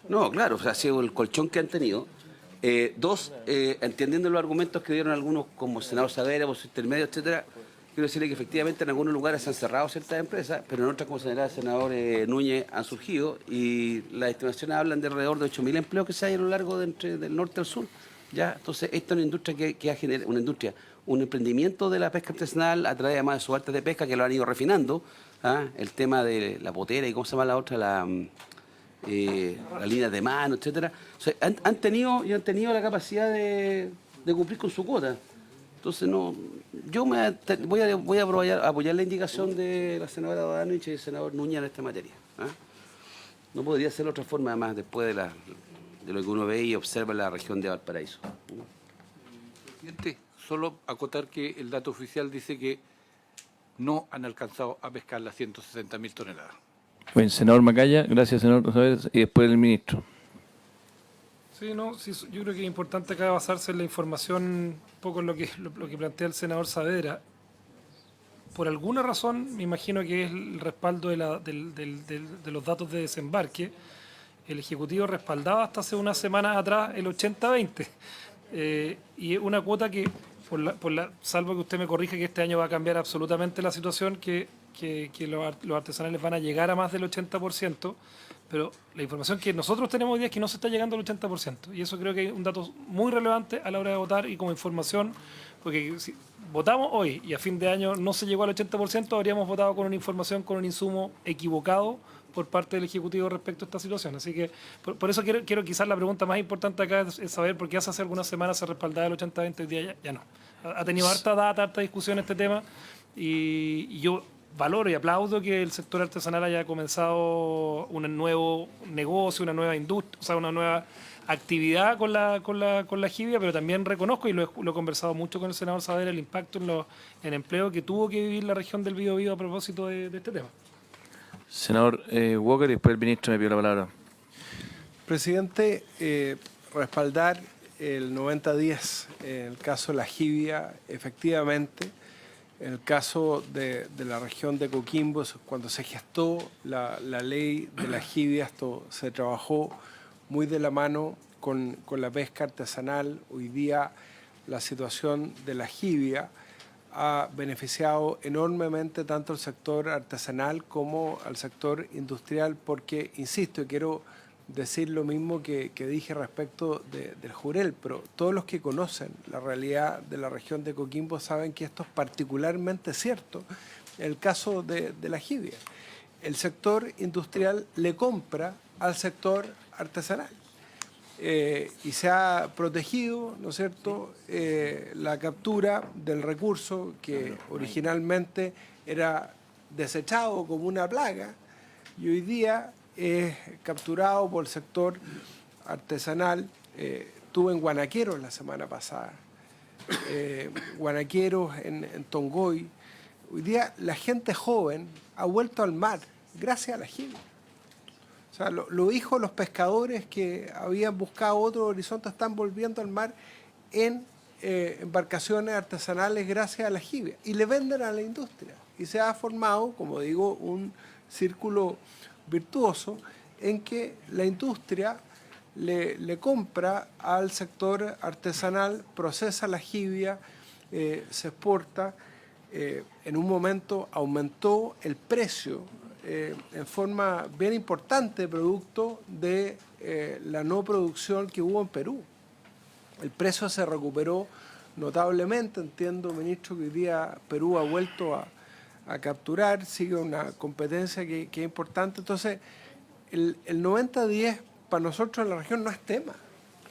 [SPEAKER 4] No, claro, o sea, ha sido el colchón que han tenido. Entendiendo los argumentos que dieron algunos, como el senador Saavedra, por su intermedio, etcétera, quiero decirle que efectivamente en algunos lugares se han cerrado ciertas empresas, pero en otras, como señalaba el senador Núñez, han surgido y las estimaciones hablan de alrededor de 8.000 empleos que se hay a lo largo del norte al sur. ¿Ya? Entonces, esta es una industria que ha generado, un emprendimiento de la pesca artesanal a través además de sus artes de pesca que lo han ido refinando. El tema de la potera y cómo se llama la otra, la línea de mano, etcétera. O sea, han tenido la capacidad de cumplir con su cuota. Entonces, yo voy a apoyar la indicación de la senadora Dodanovich y el senador Núñez en esta materia. No podría ser de otra forma, además, después de lo que uno ve y observa en la región de Valparaíso.
[SPEAKER 10] Presidente, solo acotar que el dato oficial dice que no han alcanzado a pescar las 160.000 toneladas.
[SPEAKER 1] Bien, senador Macaya, gracias, senador Saavedra, y después el ministro.
[SPEAKER 7] Sí, yo creo que es importante acá basarse en la información, un poco en lo que plantea el senador Saavedra. Por alguna razón, me imagino que es el respaldo de los datos de desembarque. El Ejecutivo respaldaba hasta hace unas semanas atrás el 80-20. Y es una cuota que, salvo que usted me corrija que este año va a cambiar absolutamente la situación, que los artesanales van a llegar a más del 80%, pero la información que nosotros tenemos hoy día es que no se está llegando al 80%. Y eso creo que es un dato muy relevante a la hora de votar y como información, porque si votamos hoy y a fin de año no se llegó al 80%, habríamos votado con una información, con un insumo equivocado por parte del Ejecutivo respecto a esta situación. Así que por eso quiero quizás la pregunta más importante acá es saber por qué hace algunas semanas se respaldaba el 80-20, hoy día ya no. Ha tenido harta data, harta discusión este tema y yo valoro y aplaudo que el sector artesanal haya comenzado un nuevo negocio, una nueva industria, o sea, una nueva actividad con la jibia, pero también reconozco, y lo he conversado mucho con el senador Saavedra, el impacto en empleo que tuvo que vivir la región del Biobío a propósito de este tema.
[SPEAKER 1] Senador Walker, y después el ministro me pidió la palabra.
[SPEAKER 11] Presidente, respaldar el 90-10 en el caso de la jibia, efectivamente. En el caso de la región de Coquimbo, cuando se gestó la ley de la jibia, esto se trabajó muy de la mano con la pesca artesanal. Hoy día la situación de la jibia ha beneficiado enormemente tanto al sector artesanal como al sector industrial, porque, insisto, y quiero decir lo mismo que dije respecto del jurel, pero todos los que conocen la realidad de la región de Coquimbo saben que esto es particularmente cierto en el caso de la jibia. El sector industrial le compra al sector artesanal. Y se ha protegido, ¿no es cierto?, la captura del recurso que originalmente era desechado como una plaga y hoy día es capturado por el sector artesanal. Estuve en Guanaqueros la semana pasada, Guanaqueros en Tongoy. Hoy día la gente joven ha vuelto al mar gracias a la jibia. O sea, los hijos, los pescadores que habían buscado otro horizonte están volviendo al mar en embarcaciones artesanales gracias a la jibia y le venden a la industria. Y se ha formado, como digo, un círculo virtuoso en que la industria le compra al sector artesanal, procesa la jibia, se exporta. En un momento aumentó el precio en forma bien importante producto de la no producción que hubo en Perú. El precio se recuperó notablemente. Entiendo, ministro, que hoy día Perú ha vuelto a capturar, sigue una competencia que es importante. Entonces, el 90-10 para nosotros en la región no es tema.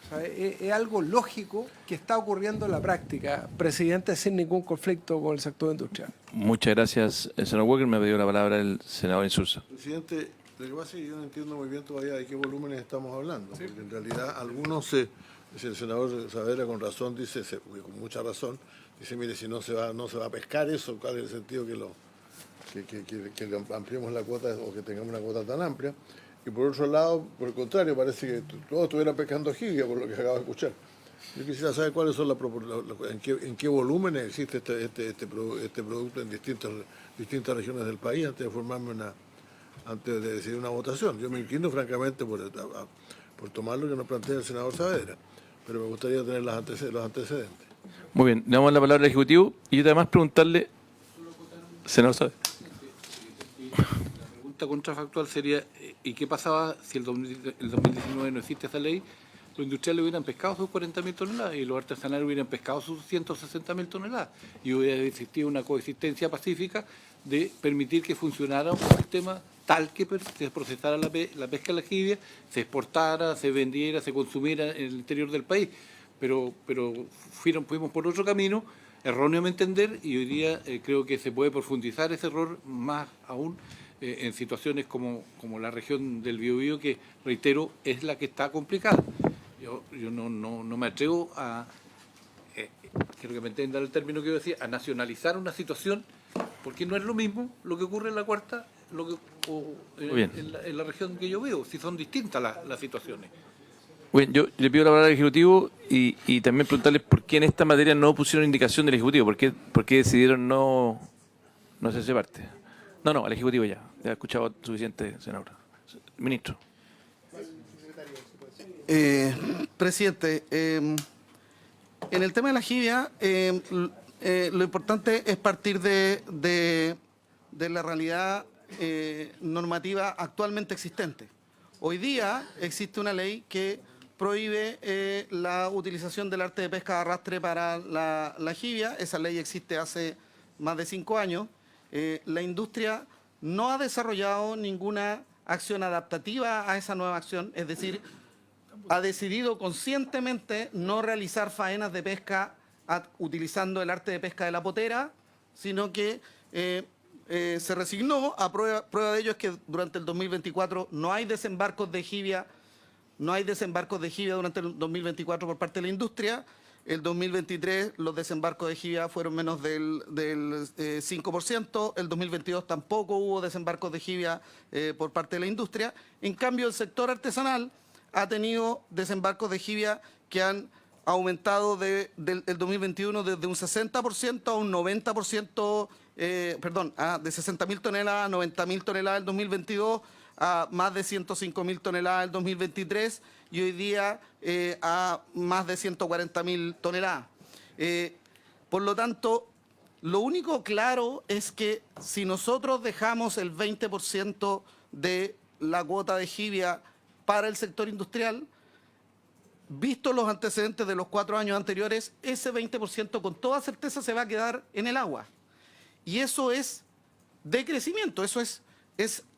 [SPEAKER 11] O sea, es algo lógico que está ocurriendo en la práctica, presidente, sin ningún conflicto con el sector industrial.
[SPEAKER 1] Muchas gracias, senador Walker. Me ha pedido la palabra el senador Insulza.
[SPEAKER 12] Presidente, lo que pasa es que yo no entiendo muy bien todavía de qué volúmenes estamos hablando, porque en realidad algunos el senador Saavedra con razón dice, con mucha razón, dice, mire, si no se va a pescar eso, ¿cuál es el sentido que ampliemos la cuota o que tengamos una cuota tan amplia? Y por otro lado, por el contrario, parece que todos estuvieran pescando jibia, por lo que acabo de escuchar. Yo quisiera saber cuáles son en qué volúmenes existe este producto en distintas regiones del país antes de decidir una votación. Yo me inclino francamente por tomar lo que nos plantea el senador Saavedra, pero me gustaría tener los antecedentes.
[SPEAKER 1] Muy bien, le damos la palabra al Ejecutivo y yo además preguntarle, senador Saavedra.
[SPEAKER 10] La pregunta contrafactual sería, ¿y qué pasaba si el 2019 no existe esa ley? Los industriales hubieran pescado sus 40.000 toneladas y los artesanales hubieran pescado sus 160.000 toneladas y hubiera existido una coexistencia pacífica de permitir que funcionara un sistema tal que se procesara la pesca de la jibia, se exportara, se vendiera, se consumiera en el interior del país. Pero fuimos por otro camino, erróneo a mi entender, y hoy día creo que se puede profundizar ese error más aún en situaciones como la región del Biobío, que, reitero, es la que está complicada. Yo no me atrevo a, quiero que me entiendan el término que yo decía, a nacionalizar una situación, porque no es lo mismo lo que ocurre en la cuarta en la región que yo veo, si son distintas las situaciones.
[SPEAKER 1] Bueno, yo le pido la palabra al Ejecutivo y también preguntarles por qué en esta materia no pusieron indicación del Ejecutivo, por qué decidieron no hacerse parte. No, al Ejecutivo ya he escuchado suficiente, senador. Ministro.
[SPEAKER 3] Presidente, en el tema de la jibia, lo importante es partir de la realidad normativa actualmente existente. Hoy día existe una ley que prohíbe la utilización del arte de pesca de arrastre para la jibia. Esa ley existe hace más de 5 años. La industria no ha desarrollado ninguna acción adaptativa a esa nueva acción, es decir, ha decidido conscientemente no realizar faenas de pesca utilizando el arte de pesca de la potera, sino que se resignó. Prueba de ello es que durante el 2024 no hay desembarcos de jibia, durante el 2024 por parte de la industria. El 2023 los desembarcos de jibia fueron menos del 5%, el 2022 tampoco hubo desembarcos de jibia por parte de la industria. En cambio, el sector artesanal ha tenido desembarcos de jibia que han aumentado del 2021 desde un 60% a un 90%, de 60.000 toneladas a 90.000 toneladas el 2022, a más de 105.000 toneladas el 2023 y hoy día a más de 140.000 toneladas. Por lo tanto, lo único claro es que si nosotros dejamos el 20% de la cuota de jibia para el sector industrial, vistos los antecedentes de los 4 años anteriores, ese 20% con toda certeza se va a quedar en el agua. Y eso es decrecimiento, eso es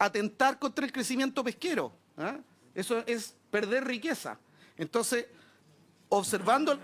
[SPEAKER 3] atentar contra el crecimiento pesquero. Eso es perder riqueza. Entonces, observando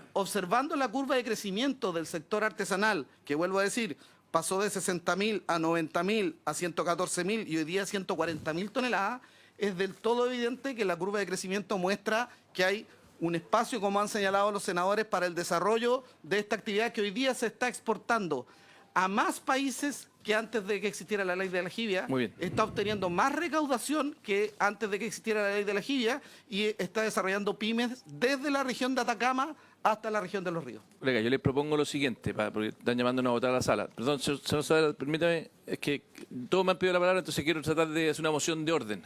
[SPEAKER 3] la curva de crecimiento del sector artesanal, que vuelvo a decir, pasó de 60.000 a 90.000 a 114.000 y hoy día 140.000 toneladas, es del todo evidente que la curva de crecimiento muestra que hay un espacio, como han señalado los senadores, para el desarrollo de esta actividad que hoy día se está exportando a más países que antes de que existiera la ley de la jibia.
[SPEAKER 1] Muy bien.
[SPEAKER 3] Está obteniendo más recaudación que antes de que existiera la ley de la jibia y está desarrollando pymes desde la región de Atacama hasta la región de Los Ríos.
[SPEAKER 1] Colega, yo les propongo lo siguiente, porque están llamándonos a votar a la sala. Perdón, señor Saavedra, permítame, es que todos me han pedido la palabra, entonces quiero tratar de hacer una moción de orden.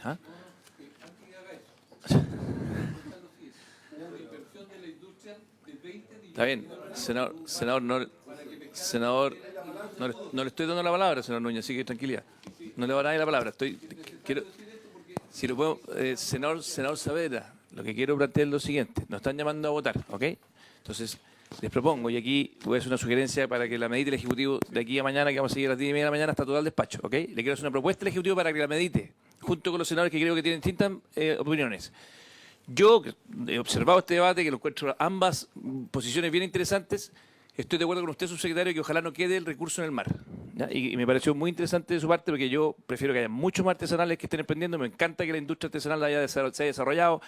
[SPEAKER 1] Está bien, senador, no le estoy dando la palabra, señor Núñez, así que tranquilidad. No le va a dar la palabra. Si lo puedo, senador Saavedra, lo que quiero plantear es lo siguiente. Nos están llamando a votar, ¿ok? Entonces, les propongo, y aquí voy a hacer una sugerencia para que la medite el Ejecutivo de aquí a mañana, que vamos a seguir a las 10:30 de la mañana hasta total despacho, ¿ok? Le quiero hacer una propuesta al Ejecutivo para que la medite, junto con los senadores que creo que tienen distintas opiniones. Yo he observado este debate, que lo encuentro ambas posiciones bien interesantes. Estoy de acuerdo con usted, subsecretario, que ojalá no quede el recurso en el mar. ¿Ya? Y me pareció muy interesante de su parte, porque yo prefiero que haya muchos más artesanales que estén emprendiendo. Me encanta que la industria artesanal se haya desarrollado,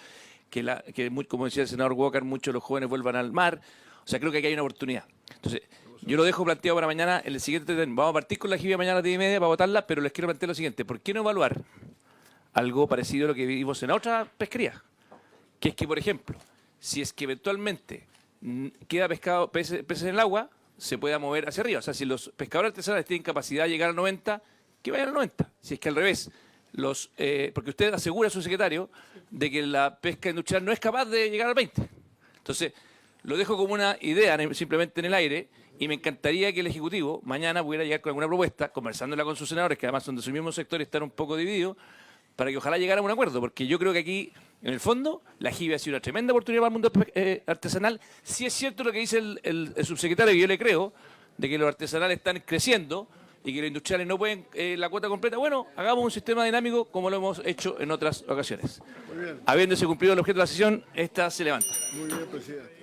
[SPEAKER 1] como decía el senador Walker, muchos de los jóvenes vuelvan al mar. O sea, creo que aquí hay una oportunidad. Entonces, yo lo dejo planteado para mañana en el siguiente tren. Vamos a partir con la jibia mañana a las 10:30 para votarla, pero les quiero plantear lo siguiente. ¿Por qué no evaluar algo parecido a lo que vimos en otra pesquería? Que es que, por ejemplo, si es que eventualmente queda peces en el agua, se pueda mover hacia arriba. O sea, si los pescadores artesanales tienen capacidad de llegar al 90, que vayan al 90. Si es que al revés, porque usted asegura, su secretario, de que la pesca industrial no es capaz de llegar al 20. Entonces, lo dejo como una idea simplemente en el aire, y me encantaría que el Ejecutivo mañana pudiera llegar con alguna propuesta, conversándola con sus senadores, que además son de su mismo sector y están un poco divididos, para que ojalá llegara a un acuerdo, porque yo creo que aquí, en el fondo, la jibia ha sido una tremenda oportunidad para el mundo artesanal. Sí es cierto lo que dice el subsecretario, que yo le creo, de que los artesanales están creciendo y que los industriales no pueden la cuota completa. Bueno, hagamos un sistema dinámico como lo hemos hecho en otras ocasiones.
[SPEAKER 12] Muy bien.
[SPEAKER 1] Habiéndose cumplido el objeto de la sesión, esta se levanta.
[SPEAKER 12] Muy bien, presidente.